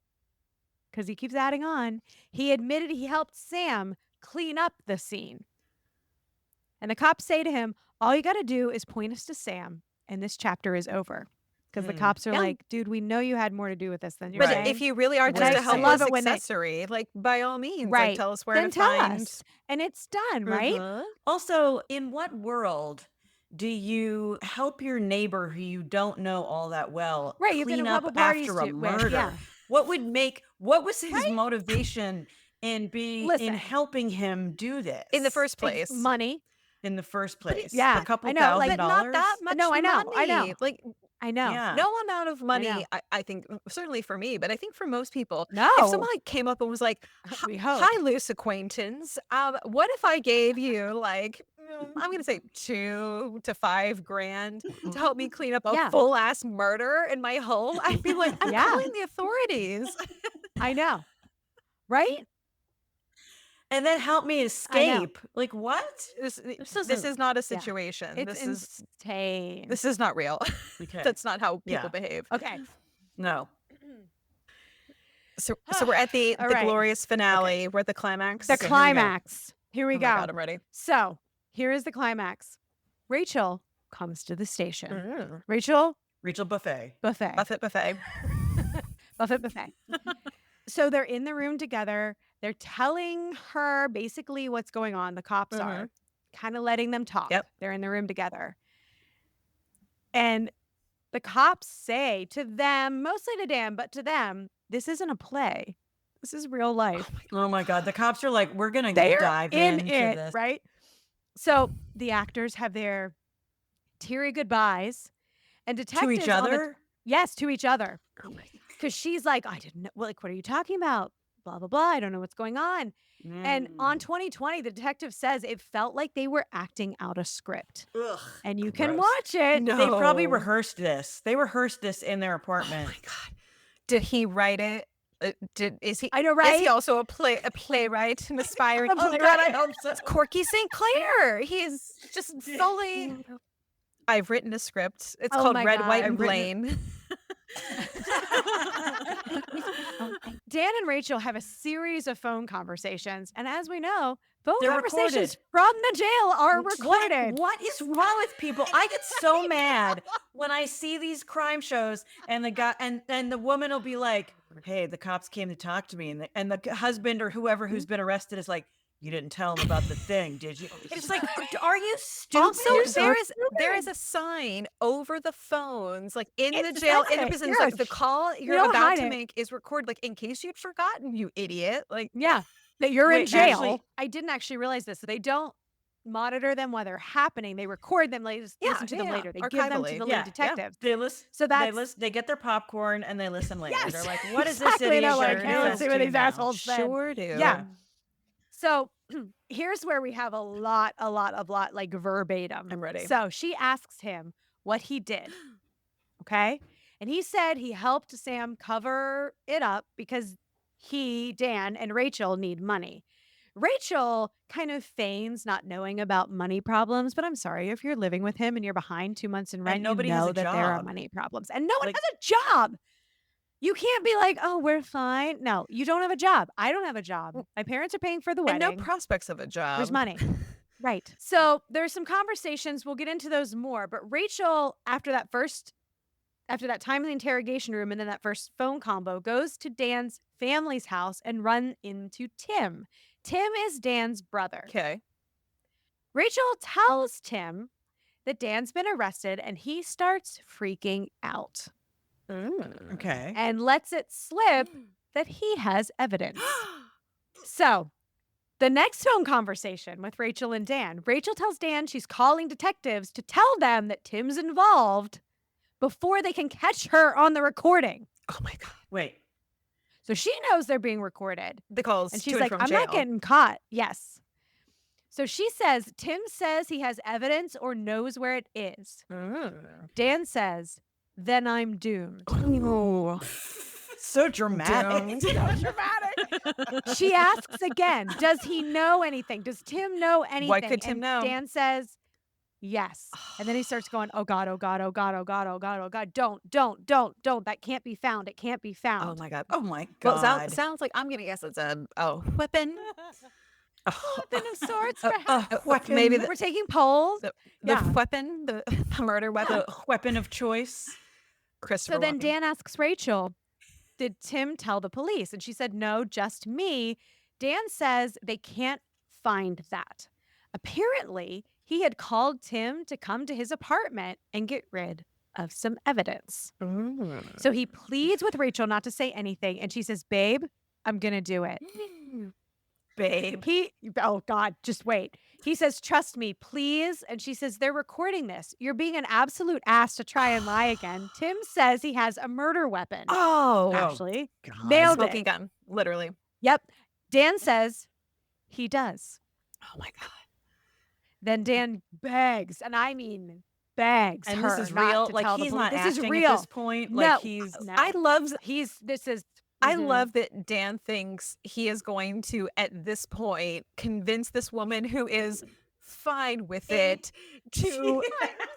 because he keeps adding on, he admitted he helped Sam clean up the scene. And the cops say to him, all you got to do is point us to Sam, and this chapter is over. because the Mm. cops are Yeah. like, dude, we know you had more to do with this than you're But Right. saying. if you really are And just I a love helpless it when they- accessory, like by all means, Right. like tell us where then to tell find. us. And it's done, right? Mhm. Also, in what world do you help your neighbor who you don't know all that well Right, you've been clean to a up couple parties after a with, murder? yeah. What was his motivation in Listen. helping him do this In the first Ex- place. money. in the first place? yeah, A couple I know, $1,000? but not that much No, I know, I know. money. Like I know. Yeah. no amount of money, know. I think, certainly for me, but I think for most people, No. if someone like came up and was like, We hope. hi, loose acquaintance, what if I gave you like, I'm going to say $2,000 to $5,000 to help me clean up a Yeah. full ass murder in my home? I'd be like, I'm Yeah. calling the authorities. I know. Right? And then help me I know. escape. Like what? This doesn't- is not a Yeah. situation. It's insane. This is not real. Okay. That's not how people Yeah. behave. okay. No. So we're at the All right. glorious finale. We're at the climax. The Okay, here we go. climax. Here we Oh go. my God, I'm ready. So here is the climax. Rachel comes to the station. Mm. Rachel Rachel Buffet. Buffet. Buffett buffet. Buffett Buffet. So they're in the room together. They're telling her basically what's going on. The cops are kind of letting them talk. Yep. They're in the room together. And the cops say to them, mostly to Dan, but to them, this isn't a play. This is real life. Oh my God. The cops are like, we're gonna They're dive in into it, this. right? So the actors have their teary goodbyes, and detectives To each on the- other? yes, to each other. Oh my God. Because she's like, I didn't know. Like, what are you talking about? Blah blah blah. I don't know what's going on. And on 2020, the detective says it felt like they were acting out a script, Ugh. and you can Gross. watch it. No. They probably rehearsed this. They rehearsed this in their Oh apartment. my God. Did he write it? Is he? I know, Is right? he also a playwright, an aspiring A playwright? playwright. I hope so. It's Corky St. Clair. He's just solely. I've written a script. It's Oh called my Red, God, White, I've and written Blaine. Dan and Rachel have a series of phone conversations, and as we know, phone They're conversations recorded. from the jail are recorded. What is wrong with people? I get so mad when I see these crime shows and the guy and the woman will be like, "Hey, the cops came to talk to me," and the husband or whoever who's been arrested is like, "You didn't tell him about the thing, did you?" It's like, are you stupid? Also, You're so there is a sign over the phones, like in the It jail, says in the it, prisons, yeah. like the call you're don't about hide to it. make is recorded, like in case you'd forgotten, you idiot. Like, Yeah, that you're in Wait, jail. actually- I didn't actually realize this. They don't monitor them while they're happening. They record them. They Yeah, listen to them yeah, later. They give them to archivally. the Yeah, lead detectives. They listen. So They that's They get their popcorn and they listen later. Yes, They're like, "What is exactly. this idiot?" They're like, gonna "Hey, let's confess see what to these now?" assholes said. sure do. Yeah. So here's where we have a lot like verbatim. I'm ready. So she asks him what he did. Okay. And he said he helped Sam cover it up because he, Dan, and Rachel need money. Rachel kind of feigns not knowing about money problems, but I'm sorry, if you're living with him and you're behind 2 months in rent, nobody you has know a that there are job. money problems. And no one Like- has a job. You can't be like, oh, we're fine. No, you don't have a job. I don't have a job. My parents are paying for the And wedding. no prospects of a job. There's money. Right. So there's some conversations. We'll get into those more. But Rachel, after that time in the interrogation room and then that first phone combo, goes to Dan's family's house and run into Tim. Tim is Dan's brother. Okay. Rachel tells Tim that Dan's been arrested and he starts freaking out Okay. and lets it slip that he has evidence. So the next phone conversation with Rachel and Dan, Rachel tells Dan she's calling detectives to tell them that Tim's involved before they can catch her on the recording. Oh my God. Wait. So she knows they're being recorded. The calls And to she's like, from I'm jail. not getting caught. Yes. So she says, Tim says he has evidence or knows where it is. Dan says, then I'm doomed. Oh. So dramatic. So dramatic. She asks again, does he know anything? Does Tim know anything? could Tim And know? Dan says, yes. And then he starts going, oh God, oh God, oh God, oh God, oh God, oh God. Don't. That can't be found. It can't be found. Oh my God. Oh my Well, God. sounds like I'm gonna guess it's a weapon. Weapon of sorts, perhaps. weapon. Maybe We're taking polls. the Yeah. weapon, the murder weapon. The weapon of choice. Christopher So then Walken. Dan asks Rachel, did Tim tell the police? And she said, no, just me. Dan says they can't find that. Apparently, he had called Tim to come to his apartment and get rid of some evidence. So he pleads with Rachel not to say anything. And she says, babe, I'm going to do it. Babe. Oh God, just wait. He says, trust me, please. And she says, they're recording this. You're being an absolute ass to try and lie again. Tim says he has a murder weapon. Oh, Ashley. God. Nailed smoking it. gun, literally. Yep. Dan says he does. Oh my God. Then Dan begs, and I mean begs And her this is not real. to Like tell the he's police. not This is acting real. at this point. No, Like he's no. I love I Mhm. love that Dan thinks he is going to, at this point, convince this woman who is fine with it to,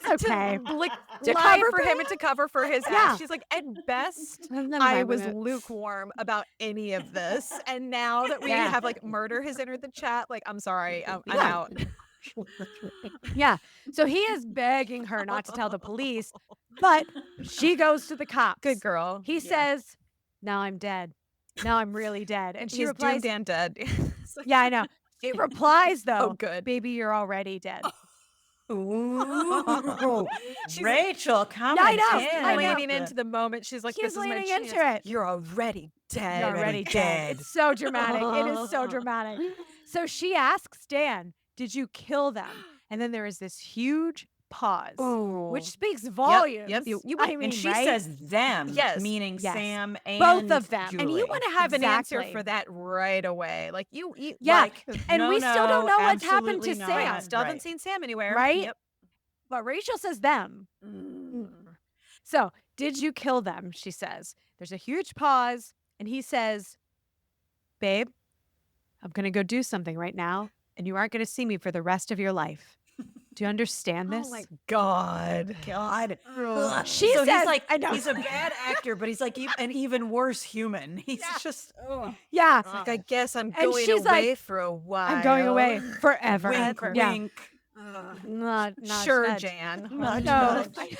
It's okay. to Lie cover for for him and to cover for his Yeah. ass. She's like, at best, I'm I fine with was it. lukewarm about any of this. And now that we Yeah. have like murder has entered the chat, like, I'm sorry, I'm Yeah. out. Yeah. So he is begging her not to tell the police, but she goes to the cops. Good girl. He says, now I'm dead. Now I'm really dead. And she He's replies, doomed and dead. yeah, I know. She replies, though, Oh, good. baby, you're already dead. Ooh. Rachel, come I know, in. I know. leaning into the moment. She's like, She's this is my leaning chance. into it. You're already dead. You're already dead. It's so dramatic. It is so dramatic. So she asks Dan, did you kill them? And then there is this huge pause, which speaks volumes. Yep. I mean, And she right? says them, Yes. meaning Yes. Sam and Both of them. And you Julie. want to have an answer Exactly. for that right away. Like you Yeah. Like, And we still don't know what's happened to absolutely not. Sam. still haven't Right. seen Sam anywhere. Right? Yep. But Rachel says them. So, did you kill them? She says. There's a huge pause, and he says, babe, I'm going to go do something right now, and you aren't going to see me for the rest of your life. Do you understand this? Oh my God. God. She So says, he's like, I know. he's a bad actor, but he's like an even worse human. He's just, Yeah. Like, I guess I'm And going she's away like, for a while. I'm going away forever. wink, Yeah. wink. Not Sure, nudge. Jan. Nudge, No. nudge.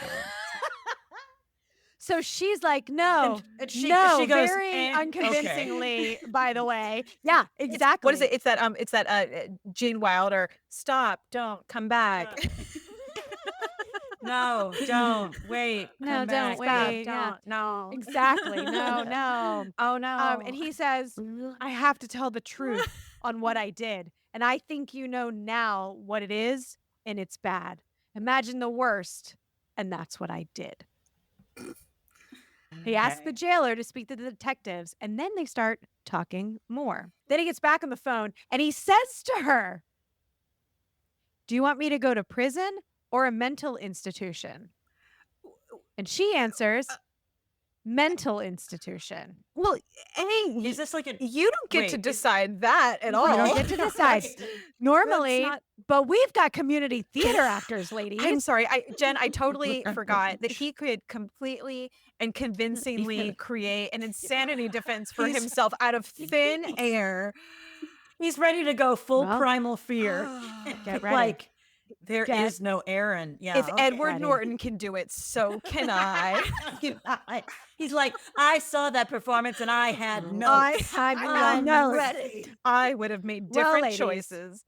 So she's like, no, And she no, goes, very "Eh, unconvincingly, by the way. Yeah, exactly. What is it? It's that Gene Wilder. Stop! Don't come back. No, don't wait. No, come don't back. wait. Stop, Yeah. don't. No. Exactly. No, no. Oh no. And he says, I have to tell the truth on what I did. And I think you know now what it is, and it's bad. Imagine the worst. And that's what I did. He asks the Okay. jailer to speak to the detectives, and then they start talking more. Then he gets back on the phone and he says to her, do you want me to go to prison or a mental institution? And she answers, mental institution. Well, Is this like an you don't get to Wait, decide that at all. You don't get to decide. Normally, not- but we've got community theater actors, ladies. I'm sorry, Jen. I totally forgot that he could completely and convincingly create an insanity defense for He's- himself out of thin air. He's ready to go full Well, primal fear. get ready. Like there is Get no Aaron. Yeah. If okay. Edward ready. Norton can do it, so can I. He's like, I saw that performance and I had notes. I'm I'm ready. I would have made Well, different ladies. choices.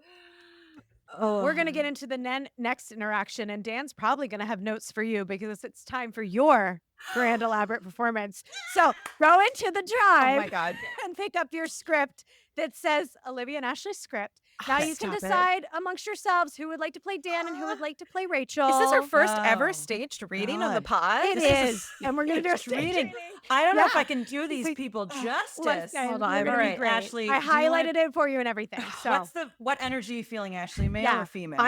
We're going to get into the next interaction, and Dan's probably going to have notes for you because it's time for your grand elaborate performance. So go into the Oh drive my God. and pick up your script that says Olivia and Ashley's script. Now you can Stop it. decide amongst yourselves who would like to play Dan and who would like to play Rachel. Is this our first ever Oh, staged reading of the God. pod? It This is, and we're going to do a staged reading. reading. I don't know if Yeah. I can do these people justice. Listen, Hold you're on. gonna All be right, great. Ashley, I do you wanna- highlighted it for you and everything. So What energy are you feeling, Ashley? Male Yeah. or female?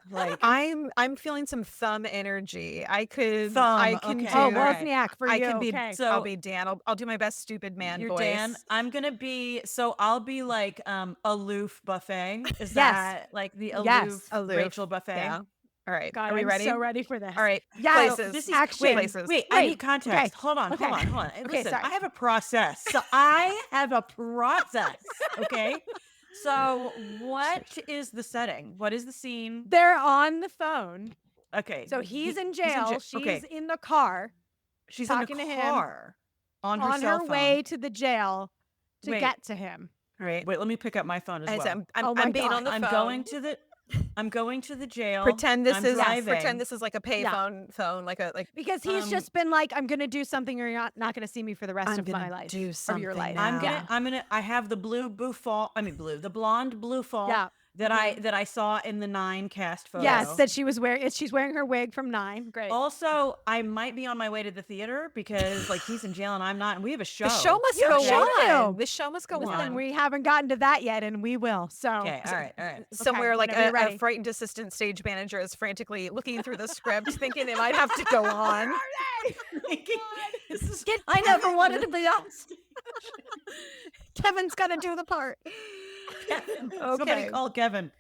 Like I'm feeling some thumb energy. I can Thumb, do. okay. oh, all right. Wozniak for I you. can be. Okay. So- I'll be Dan. I'll do my best stupid man You're voice. Dan. I'm gonna be. So I'll be like aloof buffet. Is Yes. that like the aloof, Yes. Aloof, Rachel buffet? Yeah. All right. God, Are we I'm ready? so ready for this. All right. Yeah. Places. This is Action. Places. Wait, I Wait, need context. okay, Hold on, okay. hold on. Okay, Listen, sorry. I have a process. So I have a process. Okay. So what is the setting? What is the scene? They're on the phone. Okay. So he's in in jail. jail. She's Okay. in the car. She's talking in to the him car on her on cell her phone. way to the jail to Wait. get to him. Right. Wait, let me pick up my phone as As well. I'm Oh my being God. on the I'm phone. going to the jail. Pretend this I'm is driving. pretend this is like a payphone phone, like Because he's just been like, I'm gonna do something, or you're not gonna see me for the rest I'm of gonna my life, do of something your life. now. I have the the blonde blue fall Yeah. that I saw in the 9 cast photo. Yes, that she was wearing. She's wearing her wig from 9. Great. Also, I might be on my way to the theater because like he's in jail and I'm not, and we have a show. The show must You go should on. do. The show must go Listen, on. we haven't gotten to that yet, and we will. So Okay, all right. Somewhere like whenever you're a ready. frightened assistant stage manager is frantically looking through the script, thinking they might have to go on. I never wanted to be on stage. Kevin's gonna do the part. Somebody call Kevin.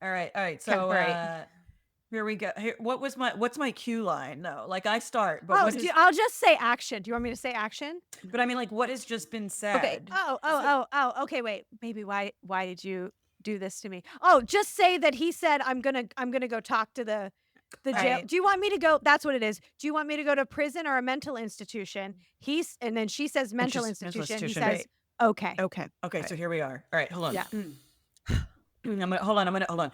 All right. So here we go. What's my cue line? No, like I start, but I'll just say action. Do you want me to say action? but I mean like what has just been said? Okay. Oh. Okay, wait. Maybe why did you do this to me? Oh, just say that he said I'm gonna go talk to the jail. Right. Do you want me to go? That's what it is. Do you want me to go to prison or a mental institution? And then she says mental she's mental institution. He institution. says okay. Okay. Okay, so here we are. All right, hold on. Yeah. Hold on.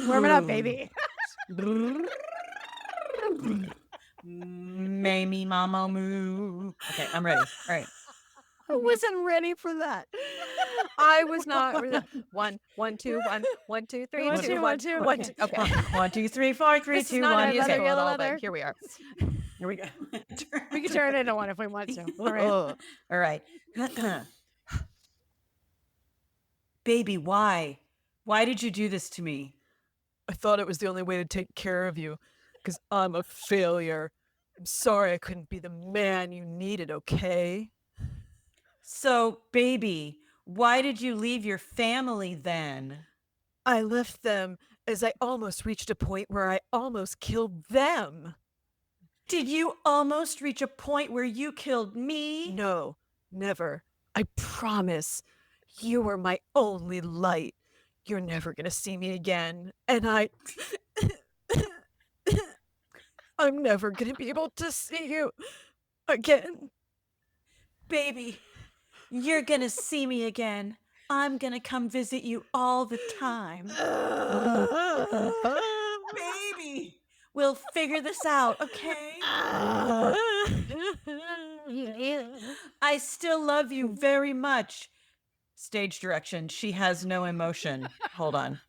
Warm it up, baby. Mamie mama moo. Okay, I'm ready. All right. I wasn't ready for that. I was not. 1, 1, 2, 1, 1, 2, 3, 1, 2, 2, 1, 1, 2, 2. 1, 2. Okay. 1, 2, 3, 4, 3, This is 2, not 1. a musical leather, at yellow all, leather. but here we are. Here we go. We can turn it into one if we want to. All right. All right. Baby, why? Why did you do this to me? I thought it was the only way to take care of you because I'm a failure. I'm sorry I couldn't be the man you needed, okay? So, baby, why did you leave your family then? I left them as I almost reached a point where I almost killed them. Did you almost reach a point where you killed me? No, never. I promise. You were my only light. You're never going to see me again. And I'm never going to be able to see you again. Baby, you're gonna see me again. I'm gonna come visit you all the time. Baby, we'll figure this out, okay? I still love you very much. Stage direction. She has no emotion. Hold on.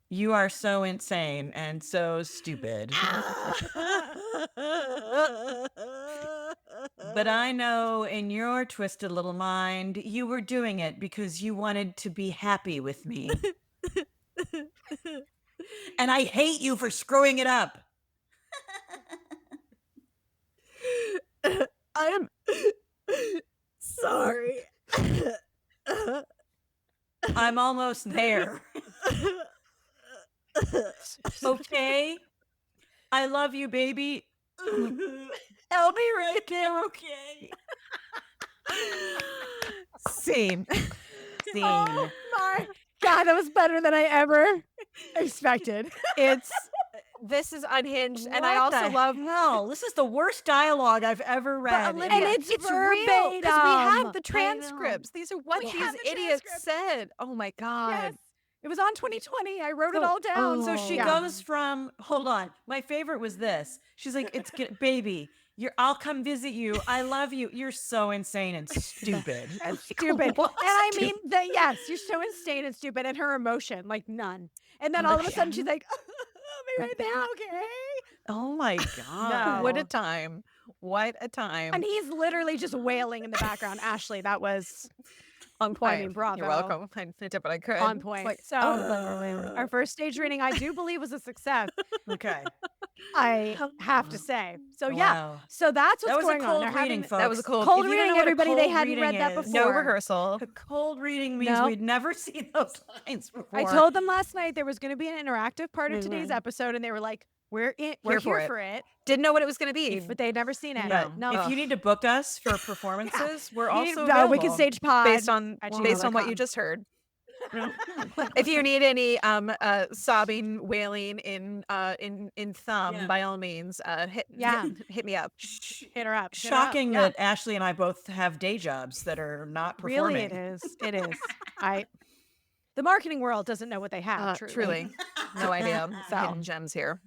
You are so insane and so stupid. But I know in your twisted little mind, you were doing it because you wanted to be happy with me. And I hate you for screwing it up. I'm sorry. I'm almost there. Okay? I love you, baby. I'll be right there, okay? Scene. Scene. Oh my God, that was better than I ever expected. This is unhinged, and I What also the love. hell? This is the worst dialogue I've ever read. Olivia, And it's real verbatim. because we have the I know. transcripts. These are what We these have the idiots transcripts. said. Oh my god! Yes. It was on 2020. I wrote it all down. So she goes from, hold on. My favorite was this. She's like, baby, I'll come visit you. I love you. You're so insane and stupid. And stupid. And I mean, yes, you're so insane and stupid. And her emotion, like none. And then all of a sudden she's like, I'll be right there, okay? Oh my god. No. What a time. What a time. And he's literally just wailing in the background. Ashley, that was on point. I mean, bravo. You're welcome. I did what I could. On point. Like, So our first stage reading, I do believe, was a success. Okay. I have to say. So yeah. Wow. So that's what's That was a going on. cold They're reading, having folks. that was a cold. cold If you don't reading. know what a Everybody, they cold hadn't reading read that is, before. no rehearsal. A cold reading means No. we'd never seen those lines before. I told them last night there was going to be an interactive part of today's episode, and they were like, "We're here for it," Didn't know what it was going to be. but they'd never seen it. No. No. If you need to book us for performances, we're also No, we can available. stage pod based on at what you gmail.com. just heard. If you need any sobbing, wailing in thumb, Yeah. by all means, hit me up. Hit her up. Shocking Yeah. that Ashley and I both have day jobs that are not performing. Really, it is. It is. The marketing world doesn't know what they have. Truly, no idea. So. Hidden gems here.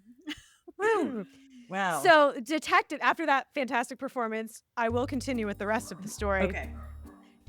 Woo. Wow. So, detective, after that fantastic performance, I will continue with the rest of the story. Okay.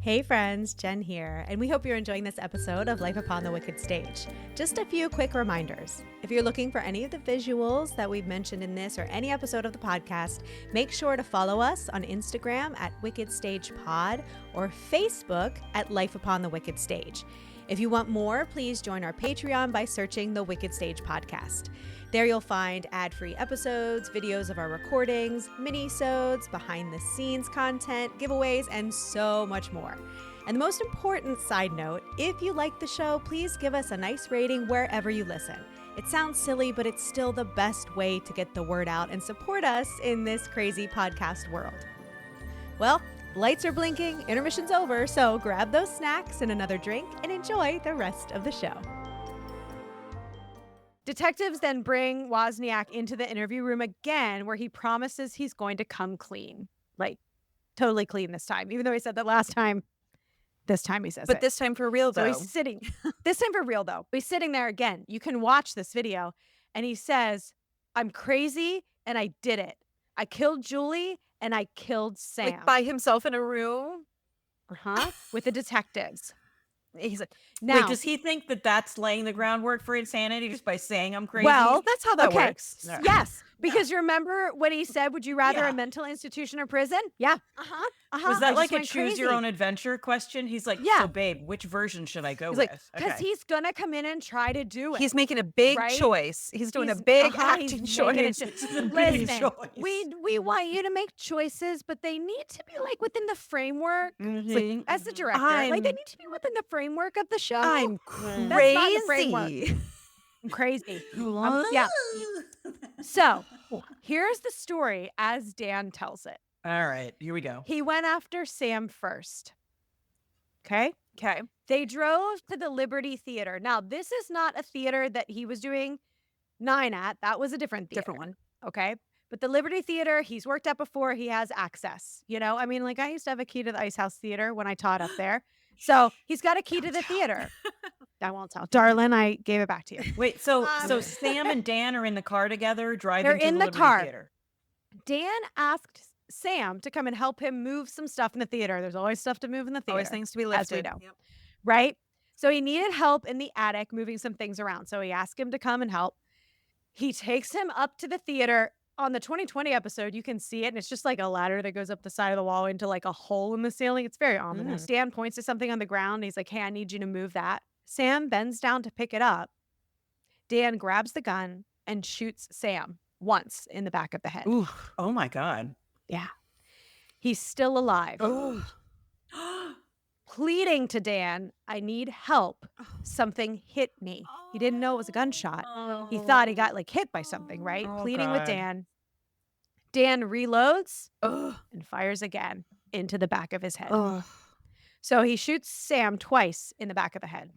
Hey friends, Jen here, and we hope you're enjoying this episode of Life Upon the Wicked Stage. Just a few quick reminders. If you're looking for any of the visuals that we've mentioned in this or any episode of the podcast, make sure to follow us on Instagram at Wicked Stage Pod or Facebook at Life Upon the Wicked Stage. If you want more, please join our Patreon by searching the Wicked Stage Podcast. There you'll find ad-free episodes, videos of our recordings, mini-sodes, behind-the-scenes content, giveaways, and so much more. And the most important side note, if you like the show, please give us a nice rating wherever you listen. It sounds silly, but it's still the best way to get the word out and support us in this crazy podcast world. Well, lights are blinking, intermission's over, so grab those snacks and another drink and enjoy the rest of the show. Detectives then bring Wozniak into the interview room again, where he promises he's going to come clean. Like, totally clean this time. Even though he said that last time, this time he says But it. this time for real, So though. he's sitting, this time for real, though. He's sitting there again. You can watch this video. And he says, I'm crazy and I did it. I killed Julie and I killed Sam. Like by himself in a room. With the detectives. He's like, Now, Wait, does he think that that's laying the groundwork for insanity just by saying I'm crazy? well, that's how that okay. works. All right. Yes, because you remember when he said, would you rather Yeah. a mental institution or prison? Yeah. Was that I like just a went choose your crazy. own adventure question? He's like, Yeah. so babe, which version should I go He's with? like, Because he's going to come in and try to do it. He's making a big Right? choice. He's doing He's- a big he's acting making choice. a big Listen, choice. we want you to make choices, but they need to be like within the framework. Mhm. As the director, like they I'm- need to be within the framework of the show. I'm That's not the framework. crazy. I'm crazy. Yeah. So here's the story as Dan tells it. All right, here we go. He went after Sam first. Okay. Okay. They drove to the Liberty Theater. Now, this is not a theater that he was doing 9 at. That was a different theater. Different one. Okay. But the Liberty Theater, he's worked at before. He has access. You know, I mean, like I used to have a key to the Ice House Theater when I taught up there. So he's got a key to the theater. I won't tell. Darlin, I gave it back to you. Wait, so Sam and Dan are in the car together driving They're to in the the Liberty car. Theater. Dan asked Sam to come and help him move some stuff in the theater. There's always stuff to move in the theater. Always things to be as we lifted. know. Yep. Right? So he needed help in the attic moving some things around. So he asked him to come and help. He takes him up to the theater. On the 2020 episode, you can see it, and it's just like a ladder that goes up the side of the wall into like a hole in the ceiling. It's very ominous. Dan points to something on the ground. And he's like, hey, I need you to move that. Sam bends down to pick it up. Dan grabs the gun and shoots Sam once in the back of the head. Ooh, oh my God. Yeah. He's still alive. Oh. Pleading to Dan, I need help. Something hit me. He didn't know it was a gunshot. He thought he got like hit by something, right? Oh, Pleading God. with Dan. Dan reloads Ugh. and fires again into the back of his head. Ugh. So he shoots Sam twice in the back of the head,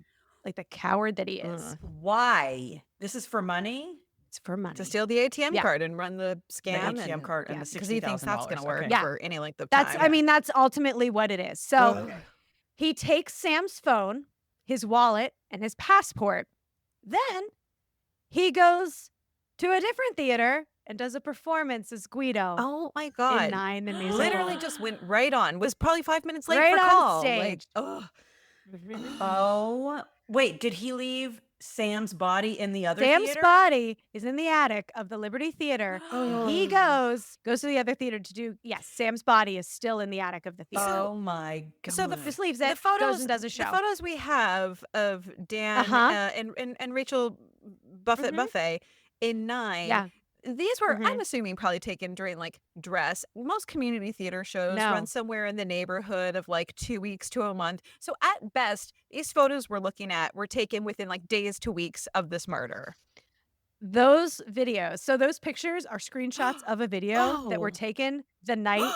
like the coward that he is. Why? This is for money? It's for money. To steal the ATM Yeah. card and run the scam. ATM card and the because he thinks that's going to $60,000. work Okay. Yeah. for any length of That's, time. I mean, that's ultimately what it is. So Okay. he takes Sam's phone, his wallet, and his passport. Then he goes to a different theater and does a performance as Guido Oh my in God. 9 the musical. Literally just went right on. Was probably 5 minutes late Right for on call. stage. Like, ugh. Oh, wait, did he leave Sam's body in the other Sam's theater? body is in the attic of the Liberty Theater. Oh. He goes to the other theater to do, yes, Sam's body is still in the attic of the theater. Oh my God. So the- Just leaves The it, photos, goes and does a show. The photos we have of Dan Uh-huh. and Rachel Buffett Mhm. Buffet in 9. Yeah. These were, Mhm. I'm assuming, probably taken during like dress. Most community theater shows No. run somewhere in the neighborhood of like 2 weeks to a month. So at best, these photos we're looking at were taken within like days to weeks of this murder. Those videos, so those pictures are screenshots of a video that were Oh. taken the night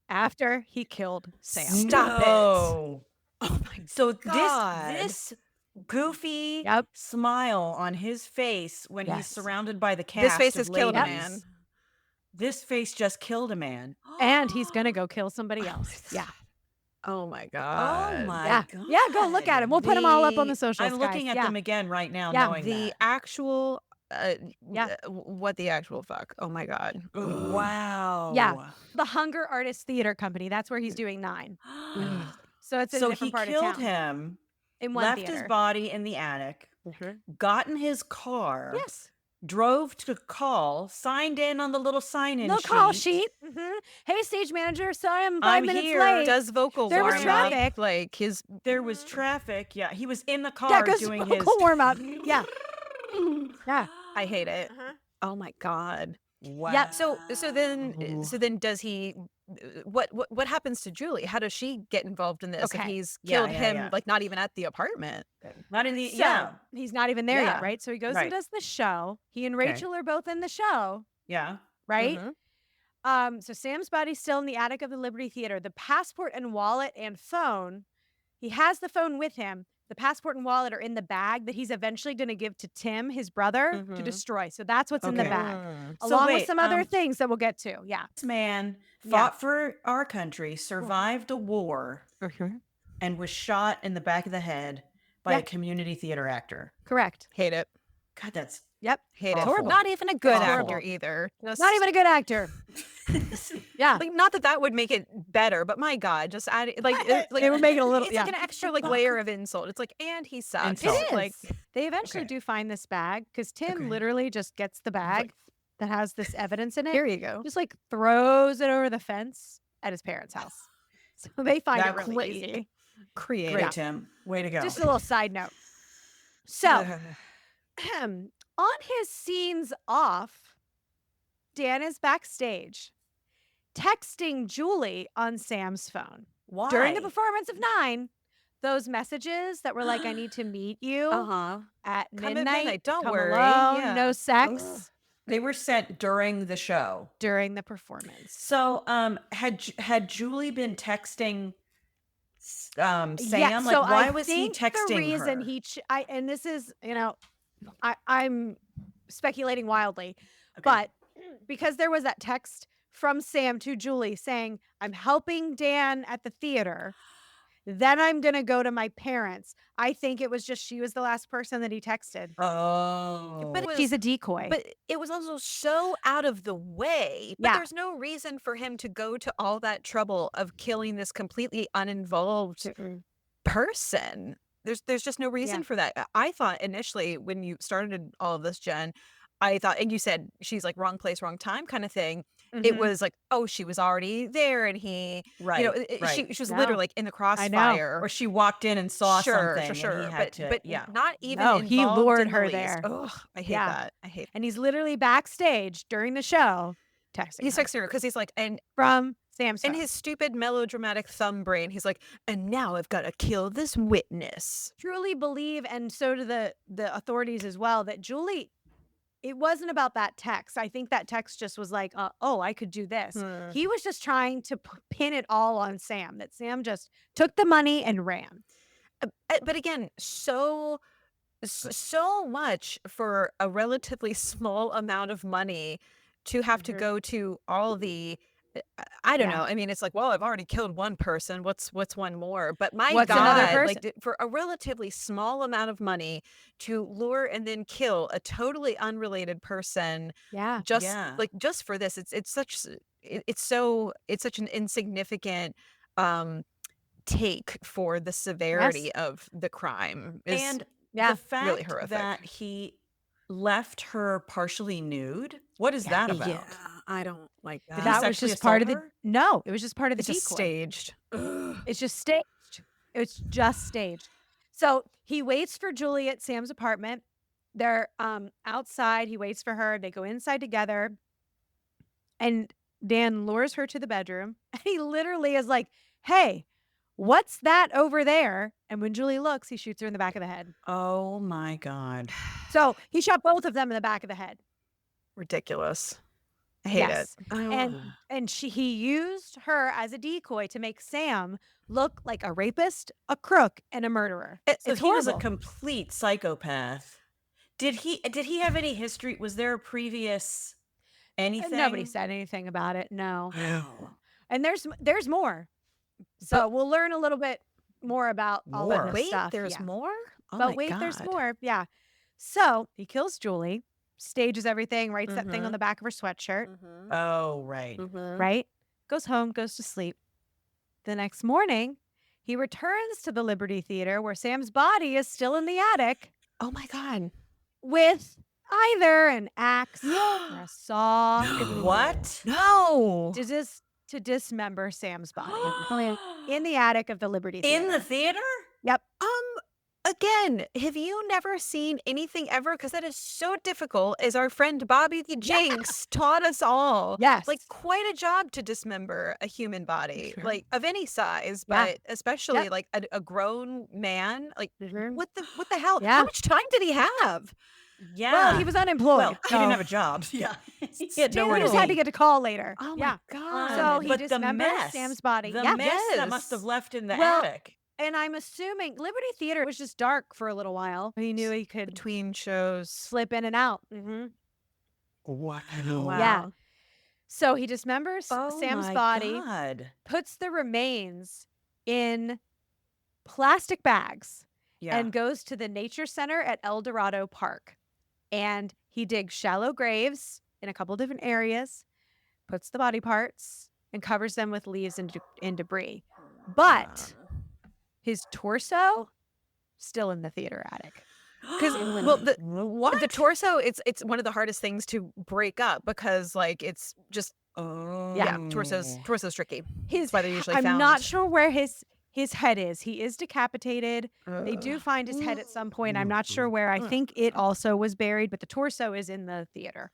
after he killed Sam. Stop it. No. Oh my So God. this goofy Yep. smile on his face when he's Yes. surrounded by the cast. This face of has killed a ladies. man. This face just killed a man. And he's gonna go kill somebody else. Yeah. Oh my Oh god. my Yeah. god. Yeah, go look at him. We'll put them all up on the socials, I'm looking guys. at them again right now, Yeah. knowing The that. actual Yeah. what the actual fuck? Oh my god. Wow. Yeah. The Hunger Artist Theater Company. That's where he's doing 9. So it's in a So different he part of killed town. him, In one left theater. his body in the attic, got in his car, Yes. drove to call, signed in on the little sign-in No sheet. call sheet. Hey, stage manager. Sorry, I'm 5 I'm minutes here. late. Does vocal There was warm up, traffic. like his There was traffic. Yeah, he was in the car Yeah, because doing vocal his. warm up. Yeah. Yeah. I hate it. Oh my god. Wow. Yeah. So then does he what happens to Julie? How does she get involved in this if Okay. he's Yeah, killed yeah, him yeah. like not even at the apartment? Not in the. So, Yeah. he's not even there Yeah. yet, right? So he goes Right. and does the show. He and Okay. Rachel are both in the show, Yeah. right? Mhm. So Sam's body's still in the attic of the Liberty Theater. The passport and wallet and phone, he has the phone with him. The passport and wallet are in the bag that he's eventually going to give to Tim, his brother, to Mhm. destroy. So that's what's in the Okay. bag, Mm. along with wait, some other things that we'll get to. Yeah. This man Yeah. fought for our country, survived a war, Mhm. and was shot in the back of the head by Yeah. a community theater actor. Correct. Hate it. God, that's Yep. Hate Awful. it. Not even a good Awful. actor either. Not even a good actor. Yeah. like not that would make it better, but my god, just add it, like it would make it a little- It's yeah. like an extra like layer of insult. It's like and he sucks. Insult. It is. Like They eventually Okay. do find this bag because Tim Okay. literally just gets the bag that has this evidence in it. here you go. Just like throws it over the fence at his parents' house. So they find That it really great. easy. Creative. great, Tim. Way to go. Just a little side note. So on his scenes off, Dan is backstage texting Julie on Sam's phone. Why? During the performance of 9, those messages that were like, I need to meet you Uh-huh. at Come at midnight. midnight, don't come worry, alone, yeah. no sex They were sent during the show. during the performance. So, had Julie been texting Sam? Yeah, Like, so why I was he think texting the reason her? he and this is, I'm speculating wildly, Okay. but because there was that text from Sam to Julie saying, I'm helping Dan at the theater, then I'm going to go to my parents. I think it was just she was the last person that he texted. Oh, But it was She's a decoy. But it was also so out of the way. But Yeah. there's no reason for him to go to all that trouble of killing this completely uninvolved person. There's just no reason for that. I thought initially when you started all of this, Jen, I thought, and you said she's like wrong place, wrong time kind of thing. It Mhm. was like, oh, she was already there, and he, right. you know, right. she was No. literally like in the crossfire. Or she walked in and saw Sure, something, sure, and he had to. but Yeah. not even. No, he involved lured in the her least. there. Ugh, I hate Yeah. that. I hate. And he's literally backstage during the show texting He's her texting her because he's like, and from Sam's in phone. his stupid melodramatic thumb brain, he's like, and now I've got to kill this witness. Truly believe, and so do the authorities as well, that Julie, it wasn't about that text. I think that text just was like, oh, I could do this. He was just trying to pin it all on Sam, that Sam just took the money and ran. But again, so much for a relatively small amount of money to have to Mhm. go to all the. I don't Yeah. know. I mean, it's like, well, I've already killed one person. What's one more? But my What's God, another like for a relatively small amount of money to lure and then kill a totally unrelated person, Yeah. just Yeah. like just for this, it's such an insignificant take for the severity of the crime. And Yeah. the fact really horrific. that he left her partially nude. What is that about? Yeah, I don't like that. Did he That was sexually just part of assault the her? no, it was just part of the It's just decoy. staged. It's just staged. It's just staged. So he waits for Julie at Sam's apartment. They're outside. He waits for her. They go inside together. And Dan lures her to the bedroom. And he literally is like, hey, what's that over there? And when Julie looks, he shoots her in the back of the head. Oh my God. So he shot both of them in the back of the head. Ridiculous. I hate Yes. it. And he used her as a decoy to make Sam look like a rapist, a crook, and a murderer. So It's he was a horrible. complete psychopath. Did he have any history? Was there a previous anything? Nobody said anything about it. No. Wow. And there's more. So we'll learn a little bit more about all of More. this Wait, stuff. there's yeah. more? Oh But my wait, there's God. more. Yeah. So he kills Julie, stages everything, writes that thing on Mhm. the back of her sweatshirt, Mhm. Oh, right. Mhm. right? Goes home, goes to sleep. The next morning, he returns to the Liberty Theater where Sam's body is still in the attic Oh my God. with either an axe or a saw What? No. to dismember Sam's body in the attic of the Liberty Theater. In the theater? Yep. Again, have you never seen anything ever? Because that is so difficult, as our friend Bobby the Jinx taught us all. Yes. Like, quite a job to dismember a human body, Sure. like of any size, Yeah. but especially Yep. like a grown man. Like, Mhm. what the hell? Yeah. How much time did he have? Yeah. Well, he was unemployed. Well, he didn't so have a job. Yeah. He had nowhere he to just had be. to get a call later. Oh yeah. my God. So he But the dismembered mess, Sam's body. The Yeah. mess that must have Yes. left in the Well, attic. And I'm assuming Liberty Theater was just dark for a little while. He knew he could Between shows. slip in and out. Mm-hmm. Wow. Yeah. So he dismembers Oh Sam's my body, God. puts the remains in plastic bags, Yeah. and goes to the nature center at El Dorado Park. And he digs shallow graves in a couple different areas, puts the body parts, and covers them with leaves and debris. But his torso still in the theater attic. Because well, the torso, it's one of the hardest things to break up because like it's just Yeah. torso's tricky. His That's why they're usually I'm found. not sure where his head is. He is decapitated. They do find his head at some point. I'm not sure where. I think it also was buried, but the torso is in the theater.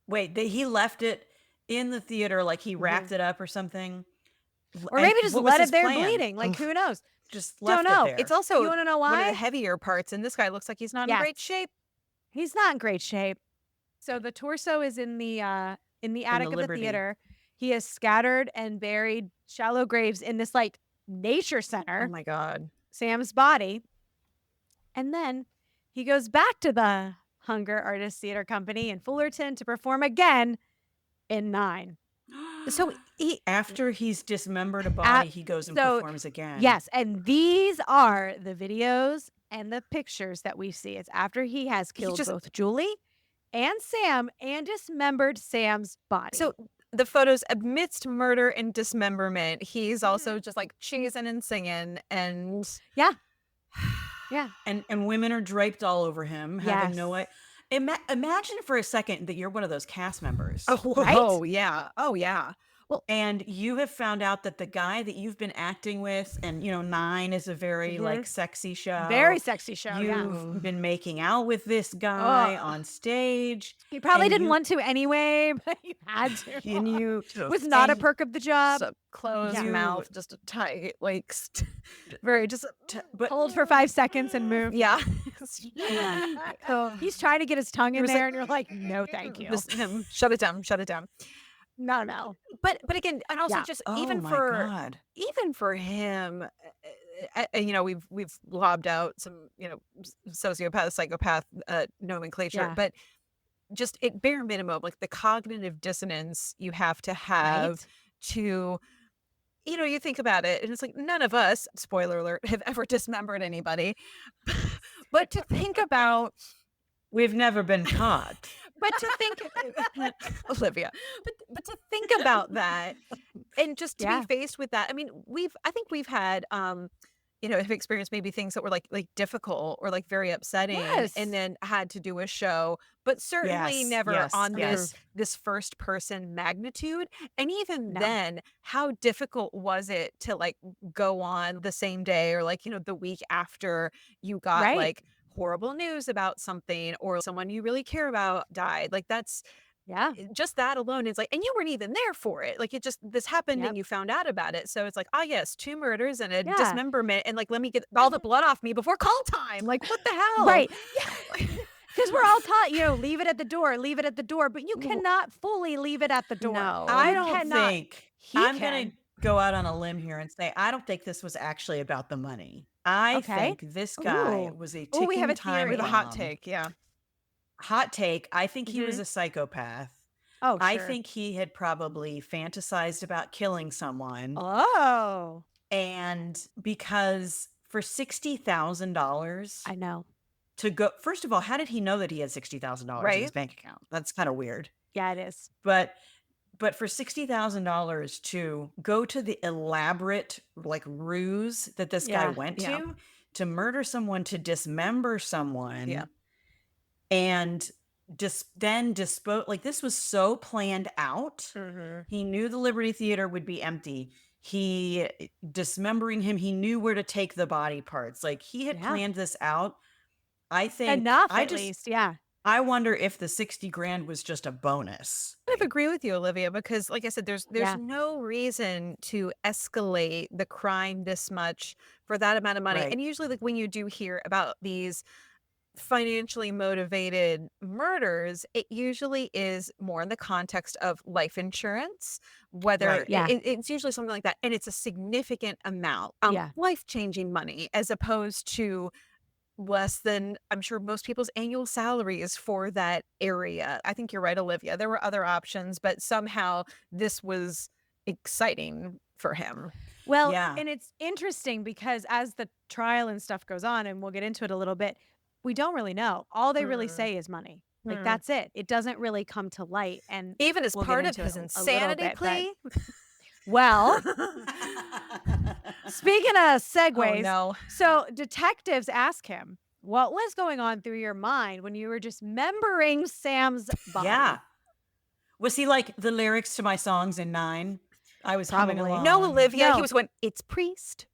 Wait, he left it in the theater, like he wrapped it up or something? Or And maybe just what was let it his there plan? bleeding. Like, who knows? Just Don't left know. it there. It's also You want to know one of why? the heavier parts, and this guy looks like he's not in Yes. great shape. He's not in great shape. So the torso is in the attic of the Liberty. theater. He has scattered and buried shallow graves in this like nature Oh center, my God. Sam's body. And then he goes back to the Hunger Artist Theater Company in Fullerton to perform again in 9. So after he's dismembered a body, he goes and so, performs again. Yes, and these are the videos and the pictures that we see. It's after he has killed just- both Julie and Sam and dismembered Sam's body. So the photos amidst murder and dismemberment, he's also just like cheesing and singing and yeah. And women are draped all over him, having no Yes. way. Imagine for a second that you're one of those cast members. Right? oh yeah. And you have found out that the guy that you've been acting with, and 9 is a very like sexy show. Very sexy show. Yeah. You've been making out with this guy on stage. He probably and didn't you- want to anyway, but he had to. And you was not a and- perk of the job. So closed Yeah. mouth, just a tight, like very just but Hold for 5 seconds and move. yeah. He's trying to get his tongue in was there, and you're like, no, thank you. Just, shut it down. No. But again, and also Yeah. just oh even my for God. even for him, we've lobbed out some sociopath, psychopath nomenclature, Yeah. but just at bare minimum, like the cognitive dissonance you have to have Right? to. You think about it, and it's like none of us, spoiler alert, have ever dismembered anybody. But to think about, We've never been caught. but to think, Olivia, but to think about that, and just to Yeah. be faced with that. I mean, I think we've had, have experienced maybe things that were like difficult or like very upsetting, Yes. and then had to do a show, but certainly Yes, never yes, on yes. this first person magnitude. And even No. then, how difficult was it to like go on the same day or like the week after you got Right. like horrible news about something or someone you really care about died? Like that's Yeah. just that alone is like, and you weren't even there for it. Like this happened Yep. and you found out about it. So it's like, yes, 2 murders and a Yeah. dismemberment, and like let me get all the blood off me before call time. Like what the hell? Right. Because we're all taught, leave it at the door, but you cannot fully leave it at the door. No. I You don't cannot. think He I'm can. going to go out on a limb here and say I don't think this was actually about the money. I Okay. think this guy Ooh. was a Ooh, ticking we have a time theory. With a hot bomb. take, yeah. Hot take. I think he was a psychopath. Oh, I sure. think he had probably fantasized about killing someone. Oh, And because for $60,000 I know. to go, first of all, how did he know that he had $60,000 in his Right. bank account? That's kind of weird. Yeah, it is. But for $60,000 to go to the elaborate ruse that this guy Yeah, went yeah. to murder someone, to dismember someone, Yeah. and then dispose, this was so planned out. He knew the Liberty Theater would be empty. He dismembering him, he knew where to take the body parts. He had Yeah. planned this out. I think Enough, I at just least. Yeah. I wonder if the 60 grand was just a bonus. I kind of agree with you, Olivia, because like I said, there's Yeah. no reason to escalate the crime this much for that amount of money. Right. And usually when you do hear about these financially motivated murders, it usually is more in the context of life insurance, whether Right. Yeah. it's usually something like that. And it's a significant amount, Yeah. life-changing money, as opposed to less than, I'm sure, most people's annual salaries for that area. I think you're right, Olivia. There were other options, but somehow this was exciting for him. Well, Yeah. and it's interesting because as the trial and stuff goes on, and we'll get into it a little bit, we don't really know. All they really say is money. Hmm. That's it. It doesn't really come to light. And Even as we'll get part of into his it a little insanity bit, but- plea. well, speaking of Oh segues, no. so detectives ask him, what was going on through your mind when you were dismembering Sam's body? Yeah. Was he like the lyrics to my songs in 9? I was humming Probably. along. No, Olivia. No. He was when it's priest.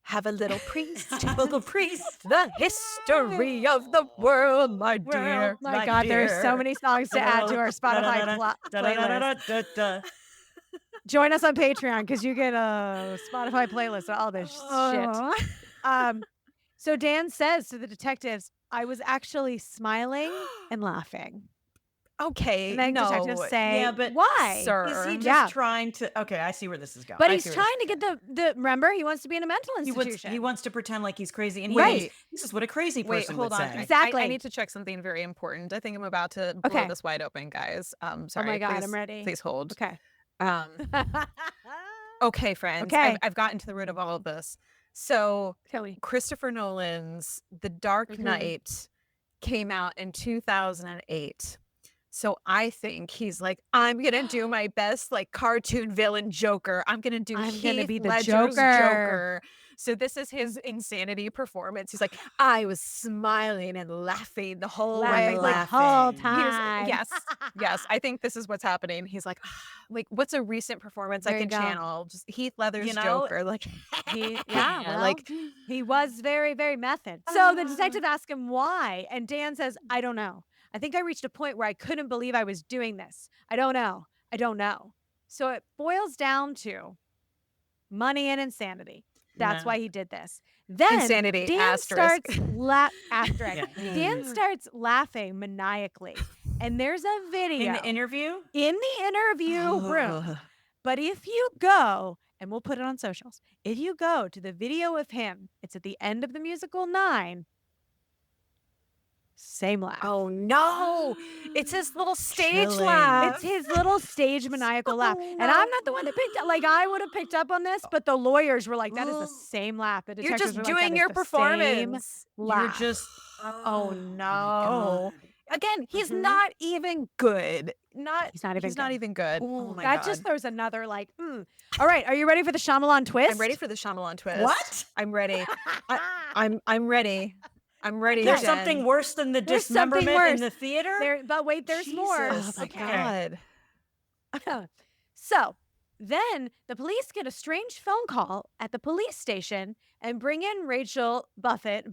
Have a little priest. Little priest. The history of the world, my dear. My My God, there's so dear. many songs to add to our Spotify playlist. playlist. Join us on Patreon because you get a Spotify playlist of all this shit. So Dan says to the detectives, I was actually smiling and laughing. Okay, And then no. detectives say, Yeah, but why? sir. Is he just Yeah. trying to? Okay, I see where this is going. But I he's see where trying to get the remember, he wants to be in a mental he institution. wants to pretend like he's crazy, and Right. this is what a crazy Wait, person hold would on. say. Exactly. I need to check something very important. I think I'm about to blow Okay. this wide open, guys. Sorry. Oh my God, please, I'm ready. Please hold. Okay. Okay, friends. Okay. I've gotten to the root of all of this. So Tell me. Christopher Nolan's The Dark Mhm. Knight came out in 2008. So I think he's like, I'm gonna do my best cartoon villain Joker. I'm gonna do I'm Heath gonna be the Ledger's Joker. So this is his insanity performance. He's like, I was smiling and laughing the whole way. Laughing the whole laughing. time. Yes. I think this is what's happening. He's like, what's a recent performance I There you can go. channel? Just Heath Ledger's You know, Joker. Yeah, Yeah, well, he was very, very method. So the detective asked him why, and Dan says, I don't know. I think I reached a point where I couldn't believe I was doing this. I don't know. So it boils down to money and insanity. That's Yeah. why he did this. Then Insanity, Dan asterisk. starts asterisk. Yeah. Dan starts laughing maniacally, and there's a video In the interview. in the interview room. But if you go, and we'll put it on socials, if you go to the video of him, it's at the end of the musical 9. Same laugh. Oh no. It's his little stage Chilling. laugh. It's his little stage maniacal laugh. Oh, And I'm not the one that picked up. I would have picked up on this, but the lawyers were like, that is the same laugh. The You're detectives just were like, doing "That your is the same performance. You're laugh." just. Oh my no. God. Again, he's Mhm. not even good. He's not even good. good. Oh my That God. just throws another All right, are you ready for the Shyamalan twist? I'm ready for the Shyamalan twist. What? I'm ready. I'm ready. I'm ready. There's Jen. something worse than the There's something dismemberment in worse. the theater. But wait, there's more. Oh Jesus. my Okay. god. So then the police get a strange phone call at the police station and bring in Rachel Buffett,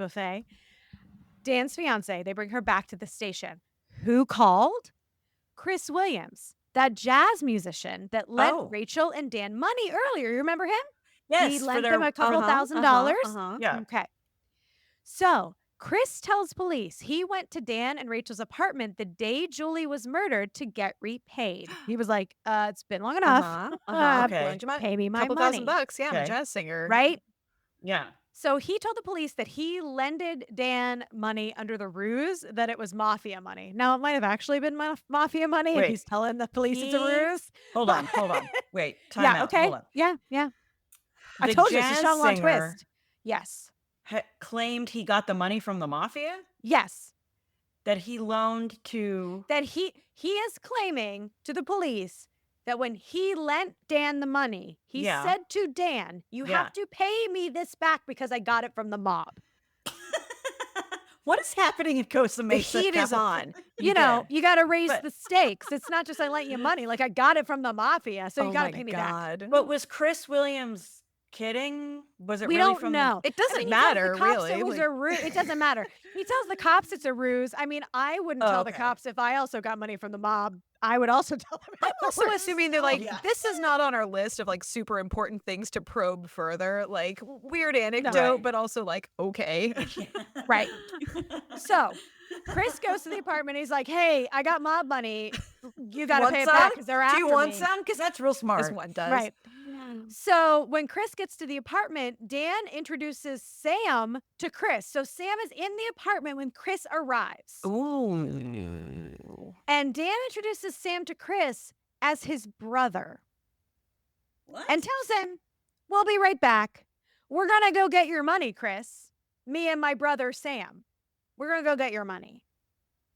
Dan's fiance. They bring her back to the station. Who called? Chris Williams, that jazz musician that lent Oh. Rachel and Dan money earlier. You remember him? Yes, He for lent their- them a couple $1,000. Yeah. Okay. So Chris tells police he went to Dan and Rachel's apartment the day Julie was murdered to get repaid. He was like, it's been long enough. Okay. Pay me my Couple money. $1,000. Yeah, I'm a Okay. jazz singer. Right? Yeah. So he told the police that he lended Dan money under the ruse that it was mafia money. Now, it might have actually been mafia money, and Wait. he's telling the police it's a He- ruse. Hold on. Wait. Time Yeah, out. okay. Hold on. Yeah. I The told you it's a jazz Shyamalan singer twist. Yes. claimed he got the money from the mafia Yes. that he loaned to. That he is claiming to the police that when he lent Dan the money, he Yeah. said to Dan, you Yeah. have to pay me this back because I got it from the mob. What is happening in Costa The Mesa? heat is California? on. You know, you got to raise But- the stakes. It's not just I lent you money. Like I got it from the mafia, so you got to pay me back. But was Chris Williams kidding? Was it We really don't from know. It I doesn't mean, he tells the matter, cops really. It was like- a ruse. It doesn't matter. He tells the cops it's a ruse. I mean, I wouldn't Oh, tell the okay. cops if I also got money from the mob. I would also tell them. I'm also assuming they're like, yeah. this is not on our list of like super important things to probe further. Like weird anecdote, Right. but also like, okay. Right. So Chris goes to the apartment. He's like, hey, I got mob money. You got to Want pay it some? back because they're after Do you want me. some? Because that's real As smart. one does. Right. So when Chris gets to the apartment, Dan introduces Sam to Chris. So Sam is in the apartment when Chris arrives. Ooh. And Dan introduces Sam to Chris as his brother What? and tells him, we'll be right back. We're going to go get your money, Chris. Me and my brother, Sam. We're going to go get your money.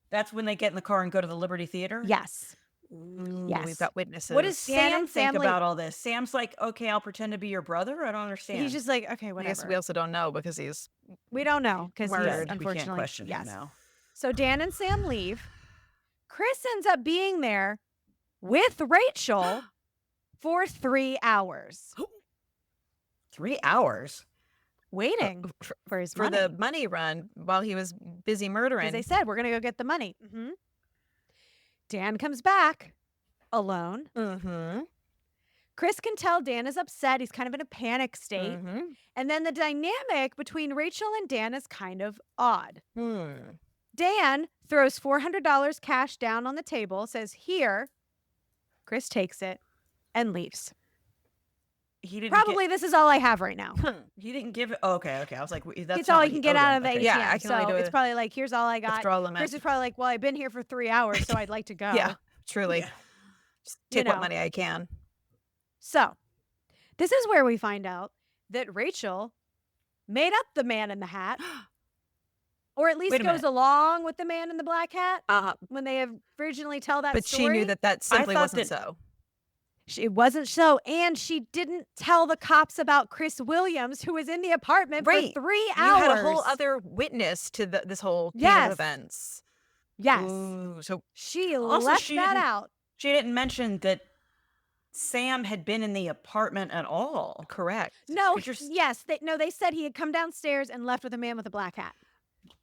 That's when they get in the car and go to the Liberty Theater? Yes. Ooh, Yes. We've got witnesses. What does Dan Sam and think family- about all this? Sam's like, okay, I'll pretend to be your brother? I don't understand. He's just like, okay, I whatever. guess we also don't know because he's We don't know because Word. he's Dead. We unfortunately. can't question yes. him now. So Dan and Sam leave. Chris ends up being there with Rachel for 3 hours, 3 hours? waiting for his for money. the money run while he was busy murdering. Because they said, we're going to go get the money. Dan comes back alone. Mm-hmm. Chris can tell Dan is upset. He's kind of in a panic state. Mm-hmm. And then the dynamic between Rachel and Dan is kind of odd. Hmm. Dan throws $400 cash down on the table, says, here. Chris takes it and leaves. He didn't Probably this is all I have right now. He didn't give it. Oh, okay. I was like, that's It's all not he what can get owed out him. of the Okay. ATM. Yeah, I can only so do it's a probably like, here's all I got. Withdrawal limit. Chris is probably like, well, I've been here for 3 hours, so I'd like to go. Yeah, truly. Yeah. Just You take what know. money I can. So this is where we find out that Rachel made up the man in the hat, or at least Wait a goes minute. along with the man in the black hat Uh, when they originally tell that but story. she knew that simply thought wasn't that- so. It wasn't so. And she didn't tell the cops about Chris Williams, who was in the apartment Right. for 3 You hours. had a whole other witness to this whole chain Yes. of events. Yes. Ooh, so She Also, left she that didn't- out. She didn't mention that Sam had been in the apartment at all. correct. No, 'Cause you're s- yes. They said he had come downstairs and left with a man with a black hat.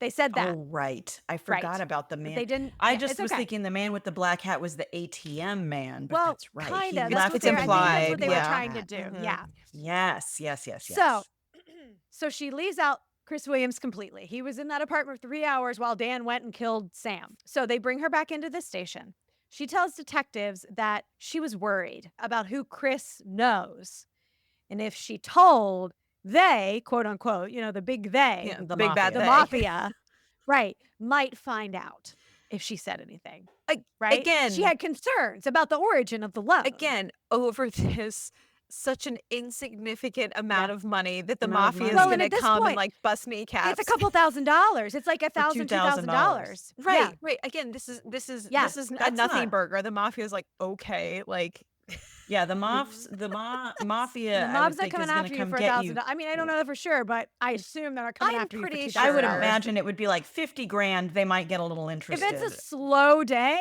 They said that. Oh, right. I forgot about the but man. they didn't. I yeah, just it's was okay. thinking the man with the black hat was the ATM man. But Well, that's right. kind He of. left That's what It's they were, I think that's what implied, they were yeah. trying to do. Mhm. Yeah. Yes. So, so she leaves out Chris Williams completely. He was in that apartment for 3 hours while Dan went and killed Sam. So they bring her back into the station. She tells detectives that she was worried about who Chris knows. And if she told, they, quote unquote, the big they, Yeah, The big bad mafia. the they. mafia, right, might find out if she said anything. Right? again- She had concerns about the origin of the loan. Again, over this such an insignificant amount of money that the Amount of mafia is money. Well, going and to at this come and point, like bust kneecaps. it's a couple $1,000s. It's like $1,000, $2,000. $2,000. Right, Yeah. right. Again, this is Yeah, this is a that's nothing not- burger. The mafia is like, okay, like Yeah, the mafia. The I mob's would not think, coming is gonna after you come for get you. $1,000. I mean, I don't know that for sure, but I assume they're not coming I'm after you for pretty $2,000. I would Sure. imagine it would be like 50 grand. They might get a little If interested. it's a slow day,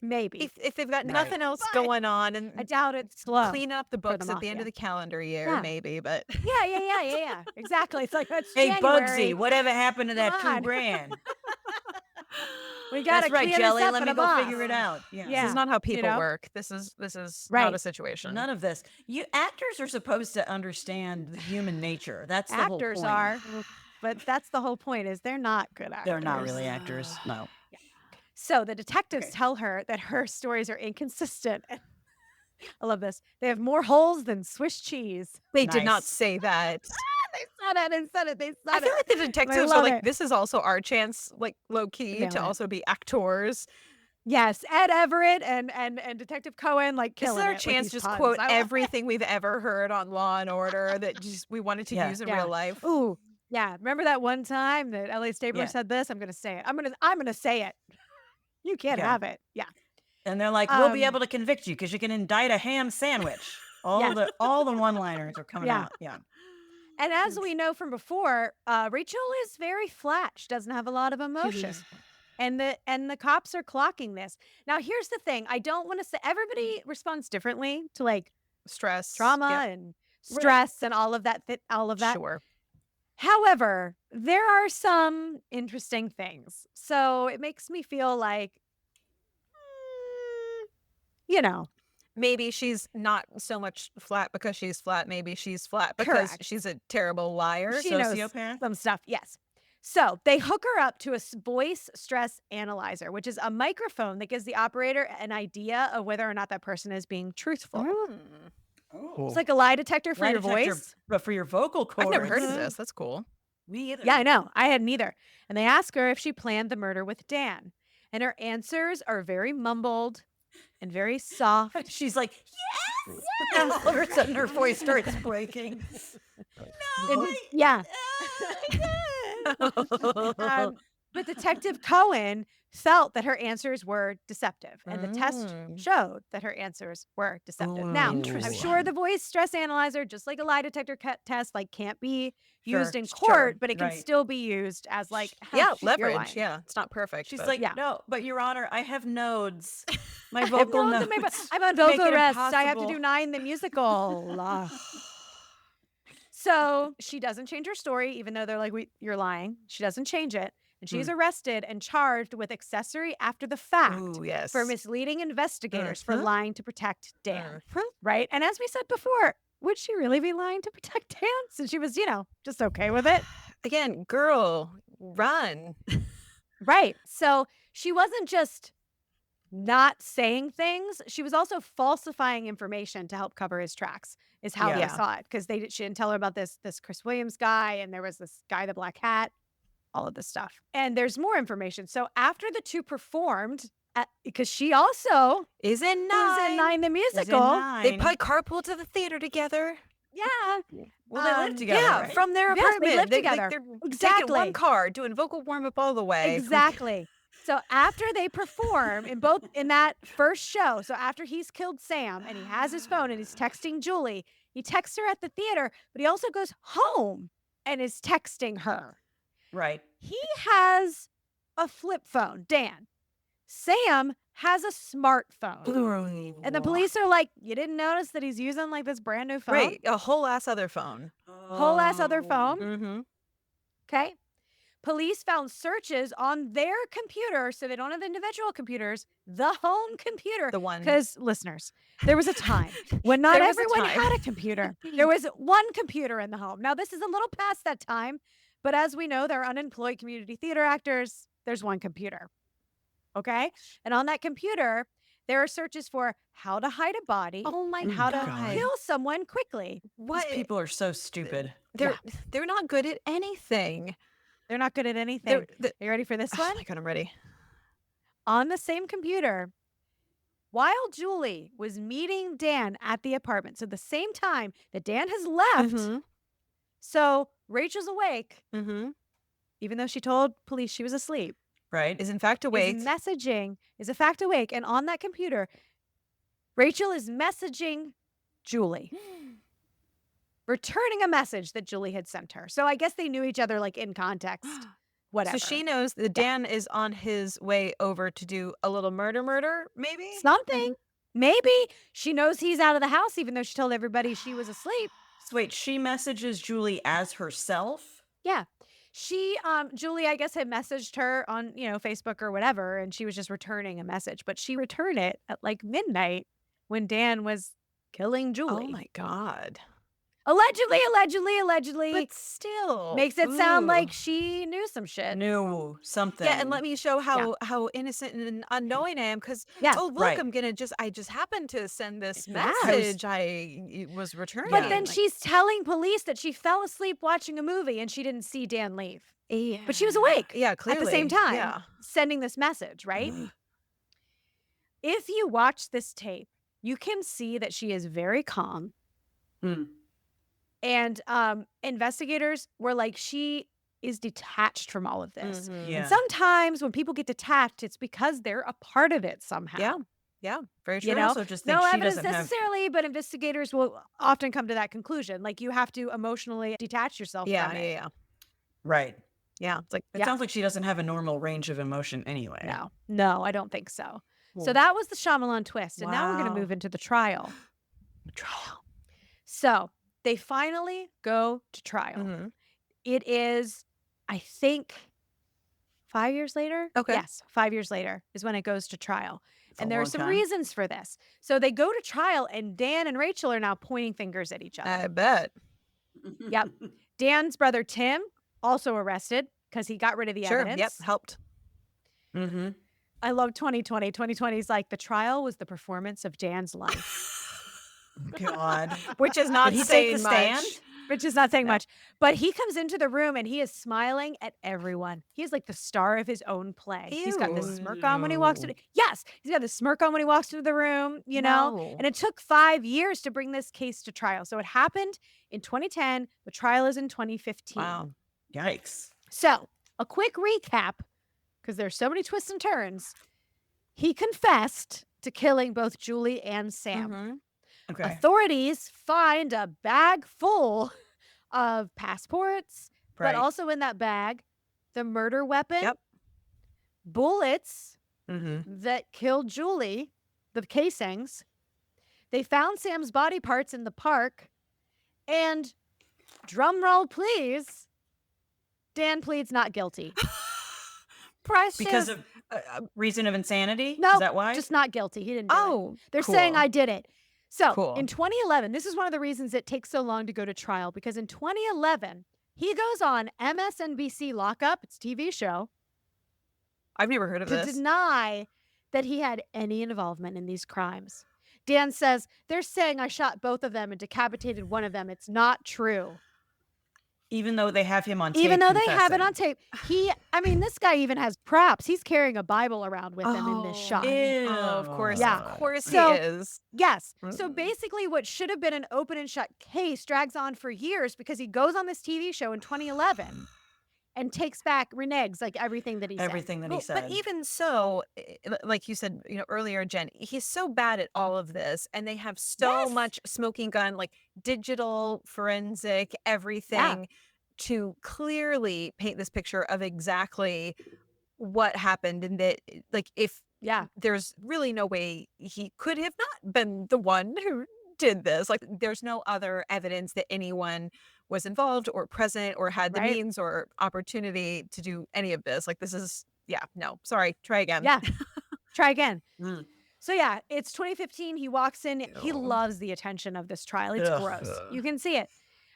maybe. if they've got Right. nothing else But going on and I doubt it's slow. clean up the for the books at the end mafia. of the calendar year, Yeah. maybe. But Yeah. Exactly. It's like that's Hey, January. Bugsy, whatever happened to that Come 2 on. grand? We got That's to right, clear Jelly. this up Let for me the go boss. figure it out. Yeah. Yeah. this is not how people know? work. This is Right. not a situation. None of this. You actors are supposed to understand the human nature. That's the whole Actors point. are. but that's the whole point is they're not good actors. They're not really actors. No. So the detectives tell her that her stories are inconsistent. I love this. They have more holes than Swiss cheese. They did not Nice. say that. They said it and said it. They said I feel it. like the detectives are love like, it. this is also our chance, like low key, Nailed to it. also be actors. Yes, Ed Everett and Detective Cohen like This is killing our it with chance these to just puns. quote I love it. everything we've ever heard on Law and Order that just we wanted to Yeah. use in Yeah. real life. Ooh, yeah. Remember that one time that Ellie Stabler Yeah. said this? I'm gonna say it. I'm gonna say it. You can't Yeah. have it. Yeah. And they're like, we'll be Um, able to convict you because you can indict a ham sandwich. All Yes. the one-liners are coming Yeah. out. Yeah. And as we know from before, Rachel is very flat. She doesn't have a lot of emotion. And the cops are clocking this. Now, here's the thing. I don't want to say everybody responds differently to like Stress, trauma yeah, and stress and all of that. Sure. However, there are some interesting things. So it makes me feel like, you know, Maybe she's not so much flat because she's flat. Maybe she's flat because Correct. she's a terrible liar. she knows Sociopath. some stuff. Yes. So they hook her up to a voice stress analyzer, which is a microphone that gives the operator an idea of whether or not that person is being truthful. Mm. Oh. It's like a lie detector for Lie your detector, voice. but for your vocal cords. I've never heard of this. That's cool. Me either. Yeah, I know. I hadn't either. And they ask her if she planned the murder with Dan. And her answers are very mumbled and very soft. She's like, yes. And all of a sudden her voice starts breaking. And yeah. But Detective Cohen felt that her answers were deceptive, and the test showed that her answers were deceptive. Now, I'm sure the voice stress analyzer, just like a lie detector test, like can't be used in court, but it can right. still be used as like Yeah, you're lying. leverage. Yeah, it's not perfect. She's but- like, Yeah. no, but Your Honor, I have nodes. My I have vocal nodes in nodes. I'm on make vocal it rest. I have to impossible. do 9 the musical. So she doesn't change her story, even though they're like, you're lying. She doesn't change it. And she's arrested and charged with accessory after the fact Ooh, yes. for misleading investigators for Mhm. lying to protect Dan. Mhm. Right? And as we said before, would she really be lying to protect Dan? Since she was, just okay with it. Again, girl, run. Right. So she wasn't just not saying things. She was also falsifying information to help cover his tracks, is how they Yeah. saw it. Because she didn't tell her about this Chris Williams guy, and there was this guy, the black hat, all of this stuff. And there's more information. So after the two performed, because she also Is in was in 9 the musical. They probably carpool to the theater together. Yeah. Well, they live together. Yeah, right? from their Yes, they apartment. live They're together. taking Exactly. one car, doing vocal warm up all the way. Exactly. So after they perform in that first show, so after he's killed Sam and he has his phone and he's texting Julie, he texts her at the theater, but he also goes home and is texting her. Right. He has a flip phone, Dan. Sam has a smartphone. And the police are like, you didn't notice that he's using like this brand new phone? Right, a whole ass other phone. Whole ass other phone. Mm-hmm. Okay. Police found searches on their computer, so they don't have individual computers, the home computer. The one. Because, listeners, there was a time when not There was a everyone time. had a computer. There was one computer in the home. Now, this is a little past that time, but as we know, there are unemployed community theater actors. There's one computer. Okay? And on that computer, there are searches for how to hide a body Oh my and how to God. kill someone quickly. What? These people are so stupid. They're not good at anything. They're not good at anything. They're- Are you ready for this Oh one? my God, I'm ready. On the same computer, while Julie was meeting Dan at the apartment, so the same time that Dan has left, Mhm. so Rachel's awake, Mm-hmm. even though she told police she was asleep, Right. Is in fact awake. is messaging, is a fact awake, and on that computer, Rachel is messaging Julie, returning a message that Julie had sent her. So I guess they knew each other like in context, whatever. So she knows that Dan is on his way over to do a little murder, maybe? Something. Maybe she knows he's out of the house, even though she told everybody she was asleep. So wait, she messages Julie as herself? Yeah. She, Julie, I guess, had messaged her on, Facebook or whatever, and she was just returning a message. But she returned it at like midnight when Dan was killing Julie. Oh my God. Allegedly. But still. Makes it sound Ooh. like she knew some shit. Knew something. Yeah, and let me show how innocent and unknowing I am because Yeah. oh look, Right. I just happened to send this Yeah. message I was returning. But then like, she's telling police that she fell asleep watching a movie and she didn't see Dan leave. yeah. But she was awake Yeah, clearly. at the same time, Yeah. sending this message, right? If you watch this tape, you can see that she is very calm. Mm. And investigators were like, she is detached from all of this. Mhm. Yeah. And sometimes when people get detached, it's because they're a part of it somehow. Yeah. Yeah. Very true. You I know, also just think no she evidence doesn't have. necessarily, but investigators will often come to that conclusion. Like you have to emotionally detach yourself Yeah, from yeah, it. yeah. Right. Yeah. It's like It Yeah. sounds like she doesn't have a normal range of emotion anyway. No, I don't think so. So Cool. that was the Shyamalan twist. And now we're going Wow. to move into the trial. So they finally go to trial. Mhm. It is, I think, 5 years later. Okay. Yes, 5 years later is when it goes to trial. It's a And there are long some time. reasons for this. So they go to trial, and Dan and Rachel are now pointing fingers at each other. I bet. Yep. Dan's brother Tim also arrested because he got rid of the Sure. evidence. Yep. Helped. Mm-hmm. I love 2020. 2020 is like the trial was the performance of Dan's life, God. Which is not Did he take saying the stand? much. which is not saying No. much. But he comes into the room and he is smiling at everyone. He is like the star of his own play. He's got this Ew. smirk on when he walks in. Yes, he's got this smirk on when he walks into the room, you know? No. And it took 5 years to bring this case to trial. So it happened in 2010. The trial is in 2015. Wow. Yikes. So, a quick recap, because there's so many twists and turns. He confessed to killing both Julie and Sam. Mhm. Okay. Authorities find a bag full of passports, Right. but also in that bag, the murder weapon, Yep. bullets Mm-hmm. that killed Julie, the casings. They found Sam's body parts in the park, and drum roll, please, Dan pleads not guilty. Because of reason of insanity? No, Is that why? just not guilty. He didn't do it. Oh, They're saying cool. I did it. So Cool. in 2011, this is one of the reasons it takes so long to go to trial, because in 2011, he goes on MSNBC Lockup, it's a TV show, I've never heard of to this. deny that he had any involvement in these crimes. Dan says, they're saying I shot both of them and decapitated one of them. It's not true. Even though they have him on tape. Even though they have it confessing. on tape. This guy even has props. He's carrying a Bible around with him in this shot. Ew. Oh, of course. Yeah. Of course So- he is. Yes. So Mm. basically, what should have been an open and shut case drags on for years because he goes on this TV show in 2011 and takes back, reneges like everything that he said. Everything that he Well, said. but even so, like you said, earlier, Jen, he's so bad at all of this, and they have so Yes. much smoking gun, like digital forensic, everything, to clearly paint this picture of exactly what happened, and that, like, if Yeah. there's really no way he could have not been the one who did this. Like, there's no other evidence that anyone was involved or present or had the Right. means or opportunity to do any of this. Like, this is, no, sorry, try again. Yeah. Try again. Mm. So yeah, it's 2015. He walks in. He Ew. loves the attention of this trial. It's Ugh. gross. You can see it.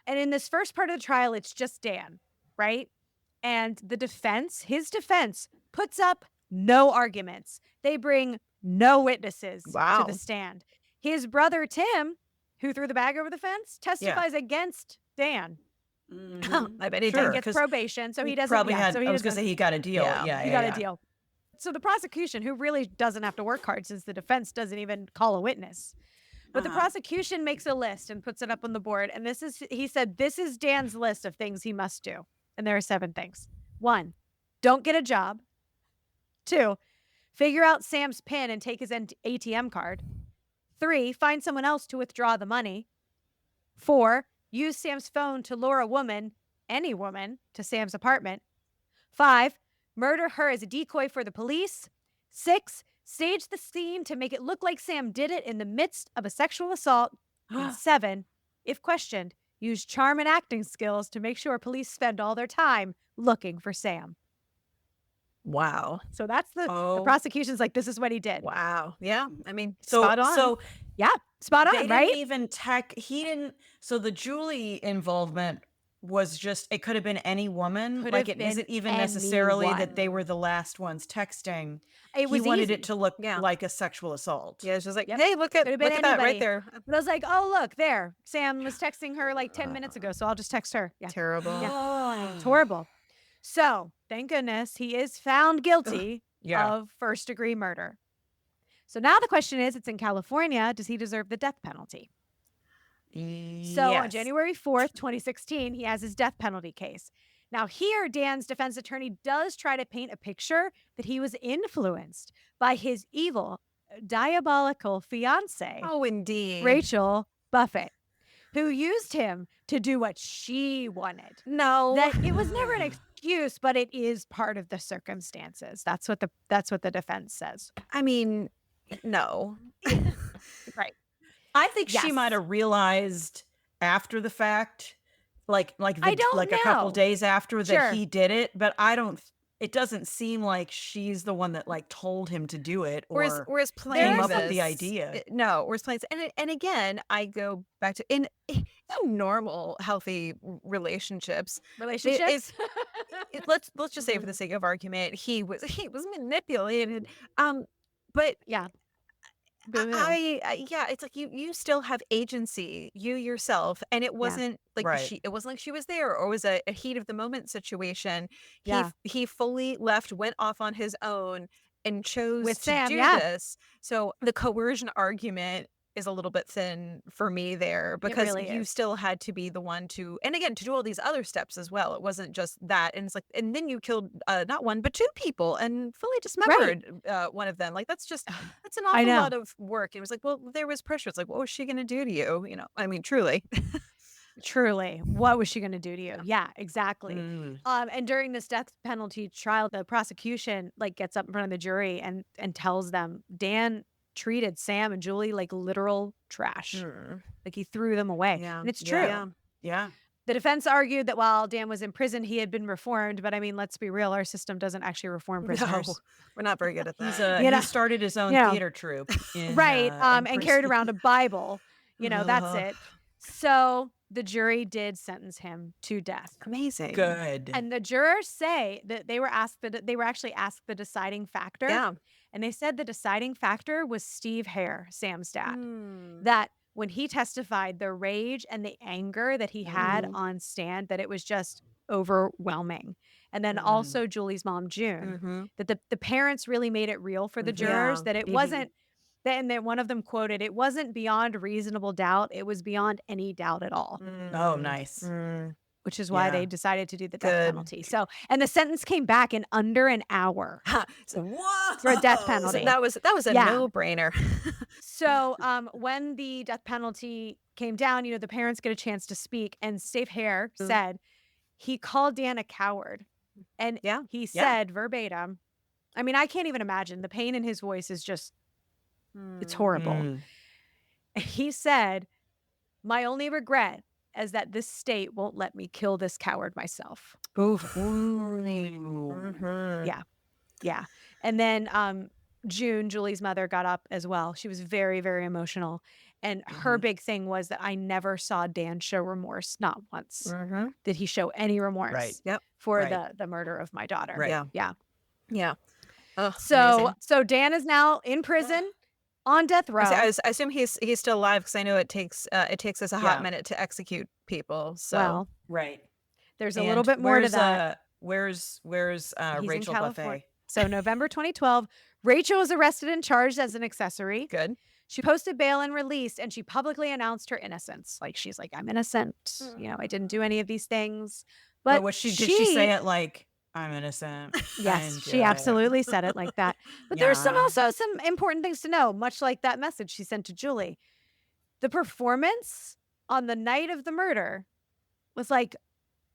And in this first part of the trial, it's just Dan, right? And the defense, his defense, puts up no arguments. They bring no witnesses to Wow. the stand. His brother Tim, who threw the bag over the fence, testifies against Dan. Mhm. I bet he Sure. Dan did. gets 'cause probation, so he doesn't. Probably yeah, had. so he I was gonna doesn't- say he got a deal. Yeah, Yeah. he got a deal. So the prosecution, who really doesn't have to work hard since the defense doesn't even call a witness. But the Uh-huh. prosecution makes a list and puts it up on the board. And he said, this is Dan's list of things he must do. And there are 7 things. 1, don't get a job. 2, figure out Sam's PIN and take his ATM card. 3, find someone else to withdraw the money. 4, use Sam's phone to lure a woman, any woman, to Sam's apartment. 5, murder her as a decoy for the police. 6, stage the scene to make it look like Sam did it in the midst of a sexual assault. And 7, if questioned, use charm and acting skills to make sure police spend all their time looking for Sam. Wow. So that's the Oh, prosecution's like, this is what he did. Wow. Yeah. I mean, so spot on. so Yeah, spot they on, didn't right? even he didn't. So the Julie involvement was just, it could have been any woman. Could Like, have it isn't been even necessarily that they anyone. were the last ones texting. It He was wanted easy. it to look Yeah. like a sexual assault. Yeah, it's just like, Yep. hey, look Could have been at that right anybody. there. But I was like, oh, look, there. Sam was texting her like 10 minutes ago, so I'll just text her. Yeah, Terrible. it's horrible. So thank goodness he is found guilty Yeah. of first-degree murder. So now the question is, it's in California. Does he deserve the death penalty? So on Yes. January 4th, 2016, he has his death penalty case. Now here, Dan's defense attorney does try to paint a picture that he was influenced by his evil, diabolical fiance, Oh, indeed. Rachel Buffett, who used him to do what she wanted. No. That it was never an excuse, but it is part of the circumstances. That's what the defense says. I mean, no. Right. I think she Yes. might have realized after the fact, like I don't like a couple know. days after that Sure. he did it, but I don't. It doesn't seem like she's the one that like told him to do it or Whereas playing came There up is with the this- idea. No, whereas playing and again, I go back to in normal, healthy relationships. Relationships. Let's just say for the sake of argument, he was manipulated. But Yeah. yeah, it's like you still have agency, you yourself, and it wasn't like Right. it wasn't like she was there or it was a heat of the moment situation. Yeah. He fully left, went off on his own, and chose With to Sam, do yeah. this. So the coercion argument is a little bit thin for me there because really you is. still had to be the one to, and again, to do all these other steps as well. It wasn't just that. And it's like, and then you killed not one, but two people and fully dismembered one of them. Like, that's an I awful know. lot of work. It was like, well, there was pressure. It's like, what was she going to do to you? You know, I mean, truly. Truly, what was she going to do to you? Yeah, exactly. Mm. And during this death penalty trial, the prosecution like gets up in front of the jury and tells them Dan treated Sam and Julie like literal trash. Like he threw them away. Yeah. And it's true. Yeah. Yeah. The defense argued that while Dan was in prison, he had been reformed. But I mean, let's be real, our system doesn't actually reform prisoners. No, we're not very good at that. He's You know- he started his own you know, theater troupe. In, Right. in And carried prison. around a Bible. That's Ugh. it. So the jury did sentence him to death. Amazing. Good. And the jurors say that they were actually asked the deciding factor. Yeah. And they said the deciding factor was Steve Hare, Sam's dad. Mm. That when he testified, the rage and the anger that he had Mhm. on stand, that it was just overwhelming. And then Mm. also Julie's mom, June, Mhm. that the parents really made it real for the Mhm. jurors, Yeah. that it Mhm. wasn't, and then one of them quoted, it wasn't beyond reasonable doubt. It was beyond any doubt at all, Oh, nice. Mm. which is why Yeah. they decided to do the death Good. penalty. So, and the sentence came back in under an hour So, for a death so penalty. that was a Yeah. no-brainer. So when the death penalty came down, the parents get a chance to speak, and Steve Hare Mm. said he called Dan a coward. And Yeah. he Yeah. said verbatim, I mean, I can't even imagine. The pain in his voice is just, it's horrible. Mm. He said, my only regret is that this state won't let me kill this coward myself. Oof. Mhm. Yeah. And then June, Julie's mother, got up as well. She was very, very emotional. And her big thing was that I never saw Dan show remorse, not once. Mhm. Did he show any remorse Right. Yep. for Right. the murder of my daughter? Right. Yeah. Yeah. Yeah. Oh, So Dan is now in prison on death row. I assume he's still alive because I know it takes us a hot Yeah. minute to execute people. So Well, Right. there's a little And bit more to where's, that. Where's He's in Rachel California. Buffet? So November 2012, Rachel was arrested and charged as an accessory. good. She posted bail and released, and she publicly announced her innocence. Like, she's like, I'm innocent. I didn't do any of these things. But Did she say it like I'm innocent? Yes, and, she absolutely said it like that. But there's Yeah. also some important things to know, much like that message she sent to Julie. The performance on the night of the murder was like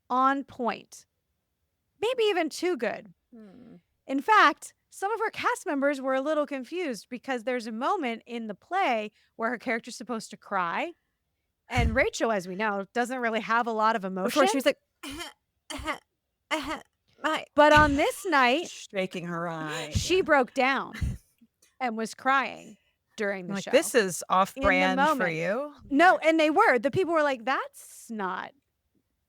on point, maybe even too good. In fact, some of her cast members were a little confused because there's a moment in the play where her character's supposed to cry. And Rachel, as we know, doesn't really have a lot of emotion. Before she was like, But on this night, Shaking her eye. she broke down and was crying during the Like, show. this is off In the brand for moment. you. No, and they were. The people were like, that's not.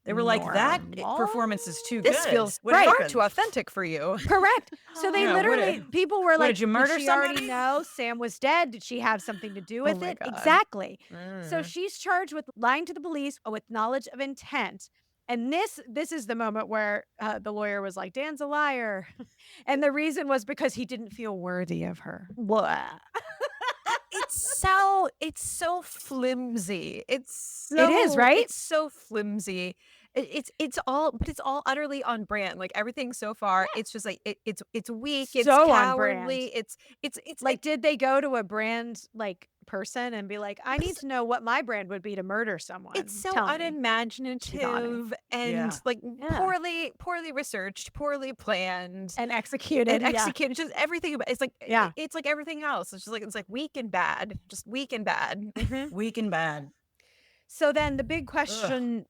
They were like, that normal. performance is too This good. feels What far happened? too authentic for you. Correct. So they Yeah, what literally, did- people were like, did you murder did she already somebody? know Sam was dead? Did she have something to do with my it? God. Exactly. So Mm. she's charged with lying to the police with knowledge of intent. And this is the moment where the lawyer was like, Dan's a liar. And the reason was because he didn't feel worthy of her. Blah. It's so flimsy. It's It is, right? It's so flimsy. It's all, but it's all utterly on brand. Like everything so far, it's just like it's weak. It's So on brand. cowardly. It's Like, did they go to a brand like person and be like, I need to know what my brand would be to murder someone? it's so Tell me." unimaginative and Yeah. like Yeah. poorly researched, poorly planned. And executed. And yeah. executed, just everything about it's like Yeah. it's like everything else. It's like weak and bad, just weak and bad. Weak and bad. So then the big question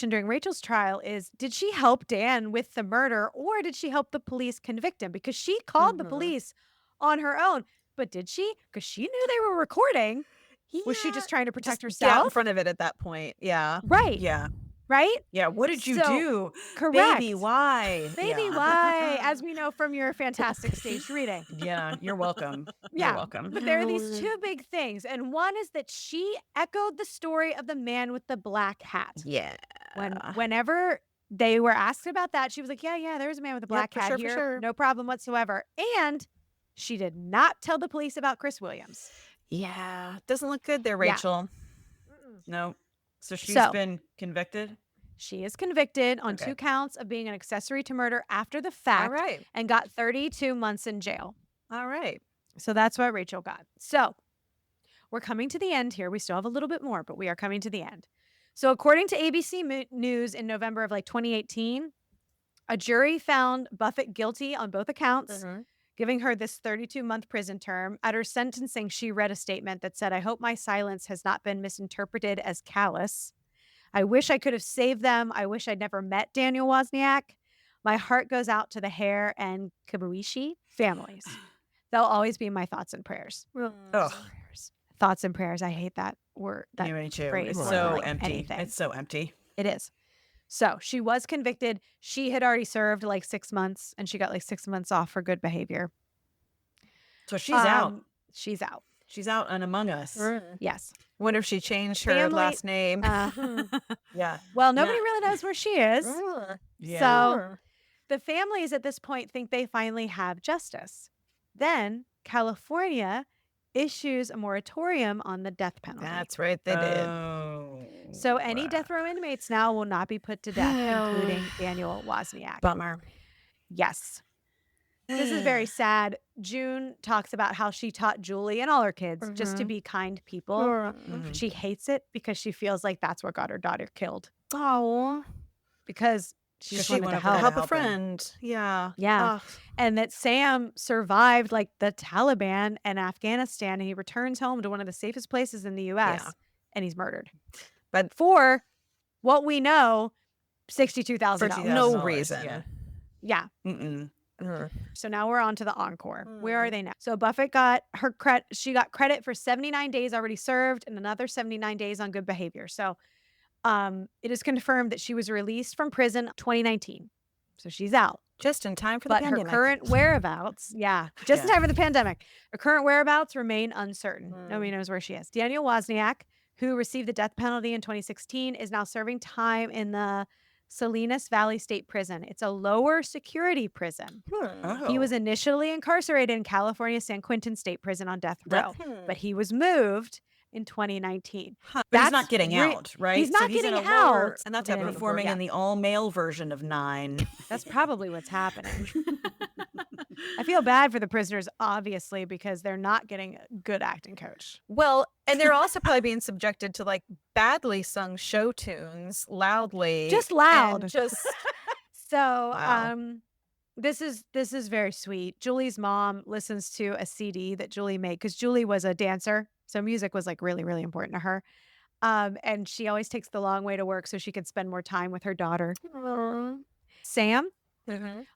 during Rachel's trial is, did she help Dan with the murder or did she help the police convict him? Because she called the police on her own. But did she? Because she knew they were recording. Was she just trying to protect Get out in herself? front of it at that point? Yeah. Right. Yeah. Right? Yeah. What did you So, do? Correct. Baby, why? Baby, Yeah. why? As we know from your fantastic staged reading. Yeah. You're welcome. Yeah. You're welcome. But there are these two big things. And one is that she echoed the story of the man with the black hat. Yeah. Whenever they were asked about that, she was like, yeah, there's a man with a black for hat sure, for here. sure. No problem whatsoever. And she did not tell the police about Chris Williams. Yeah. Doesn't look good there, Yeah. Rachel. No. So she's So- been convicted. She is convicted on Okay. 2 counts of being an accessory to murder after the fact All right. and got 32 months in jail. All right. So that's what Rachel got. So we're coming to the end here. We still have a little bit more, but we are coming to the end. So according to ABC News in November of 2018, a jury found Buffett guilty on both accounts, giving her this 32-month prison term. At her sentencing, she read a statement that said, I hope my silence has not been misinterpreted as callous. I wish I could have saved them. I wish I'd never met Daniel Wozniak. My heart goes out to the Herr and Kibuishi families. They'll always be my thoughts and prayers. Oh, Thoughts and prayers. I hate that word. That me too. phrase It's more so than, like, empty. anything. It's so empty. It is. So she was convicted. She had already served like 6 months and she got like 6 months off for good behavior. So she's out. She's out. She's out and among us. Yes. Wonder if she changed her Family- last name. Yeah. Well, nobody really knows where she is. Yeah. So the families at this point think they finally have justice. Then California issues a moratorium on the death penalty. That's right, they did. Oh. So any death row inmates now will not be put to death, including Daniel Wozniak. Bummer. Yes. This is very sad. June talks about how she taught Julie and all her kids just to be kind people. Mhm. She hates it because she feels like that's what got her daughter killed. Oh, Because she just She wanted went to over to help. help a help him. friend. Yeah. Yeah. Ugh. And that Sam survived like the Taliban and Afghanistan, and he returns home to one of the safest places in the US Yeah. and he's murdered. But For what we know, $62,000. for no $60,000, reason. yeah. Yeah. Mm-mm. So now we're on to the encore. Where are they now? So Buffett got her credit. She got credit for 79 days already served and another 79 days on good behavior. So it is confirmed that she was released from prison 2019. So she's out. Just in time for the But her pandemic. current whereabouts, just in Yeah. time for the pandemic. Her current whereabouts remain uncertain. Nobody knows where she is. Daniel Wozniak, who received the death penalty in 2016, is now serving time in the Salinas Valley State Prison. It's a lower security prison. Oh. He was initially incarcerated in California's San Quentin State Prison on death row, but he was moved in 2019. But he's not That's getting re- out, right? he's not so he's in getting a lower, out. and that's Getting- performing yeah. in the all-male version of 9. That's probably what's happening. I feel bad for the prisoners, obviously, because they're not getting a good acting coach. Well, and they're also probably being subjected to like badly sung show tunes loudly. Just loud. and Just So, Wow. this is very sweet. Julie's mom listens to a CD that Julie made because Julie was a dancer, so music was like really, really important to her. And she always takes the long way to work so she can spend more time with her daughter. Sam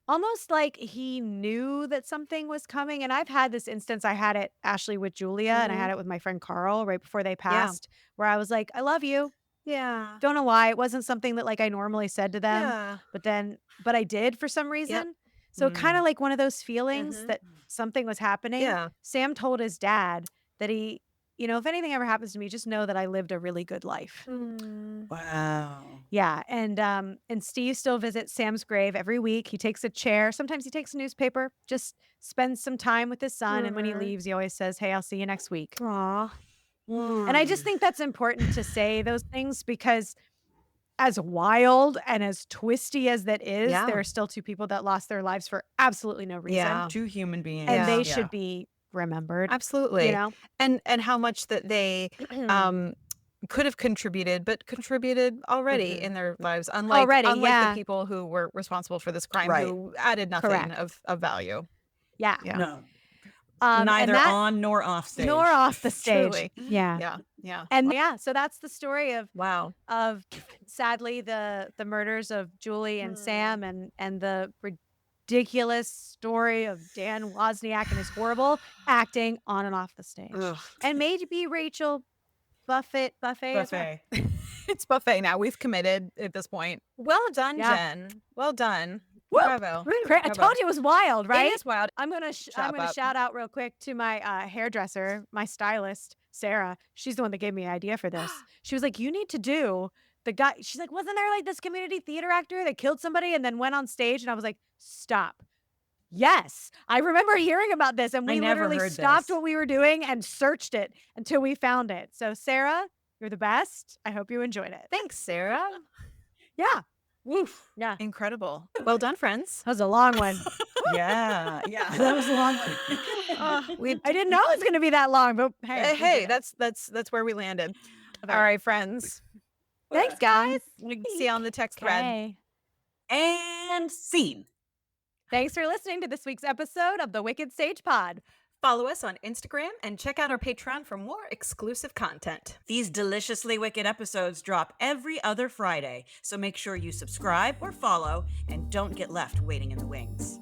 almost like he knew that something was coming. And I've had this instance. I had it, Ashley, with Julia, and I had it with my friend Carl right before they passed, where I was like, I love you. Yeah. Don't know why. It wasn't something that like I normally said to them, Yeah. but I did for some reason. So kind of like one of those feelings that something was happening. Yeah. Sam told his dad that he, if anything ever happens to me, just know that I lived a really good life. Wow. Yeah. And Steve still visits Sam's grave every week. He takes a chair. Sometimes he takes a newspaper, just spends some time with his son. And when he leaves, he always says, hey, I'll see you next week. Aw. And I just think that's important to say those things because as wild and as twisty as that is, Yeah. there are still two people that lost their lives for absolutely no reason. Yeah. Two human beings. And they Yeah. should be remembered. Absolutely. You know? And how much that they could have contributed, but contributed already in their lives, unlike yeah. the people who were responsible for this crime Right. who added nothing Correct. of value. Yeah. Yeah. No. And Neither that- on nor off stage. Nor off the stage. Truly. Yeah. Yeah. Yeah. And yeah, so that's the story of Wow. sadly the murders of Julie and Sam and the ridiculous story of Dan Wozniak and his horrible acting on and off the stage. Ugh. And maybe Rachel Buffett as well. Buffet. It's Buffet now. We've committed at this point. Well done, Yeah. Jen. Well done. Woo! Bravo. I Bravo. told you it was wild, right? It is wild. I'm gonna Chop up. shout out real quick to my hairdresser, my stylist, Sarah. She's the one that gave me the idea for this. She was like, "You need to do the guy." She's like, "Wasn't there like this community theater actor that killed somebody and then went on stage?" And I was like, "Stop." Yes, I remember hearing about this, and I we never literally heard stopped this. what we were doing and searched it until we found it. So, Sarah, you're the best. I hope you enjoyed it. Thanks, Sarah. Yeah, Woof. yeah. Incredible. Well done, friends. That was a long one. Yeah. Yeah. That was a long one. I didn't know it was going to be that long, but hey, we Hey, did it. that's where we landed. Okay. All right, friends. Thanks, guys. We see you on the text thread. Okay. And scene. Thanks for listening to this week's episode of the Wicked Stage Pod. Follow us on Instagram and check out our Patreon for more exclusive content. These deliciously wicked episodes drop every other Friday, so make sure you subscribe or follow and don't get left waiting in the wings.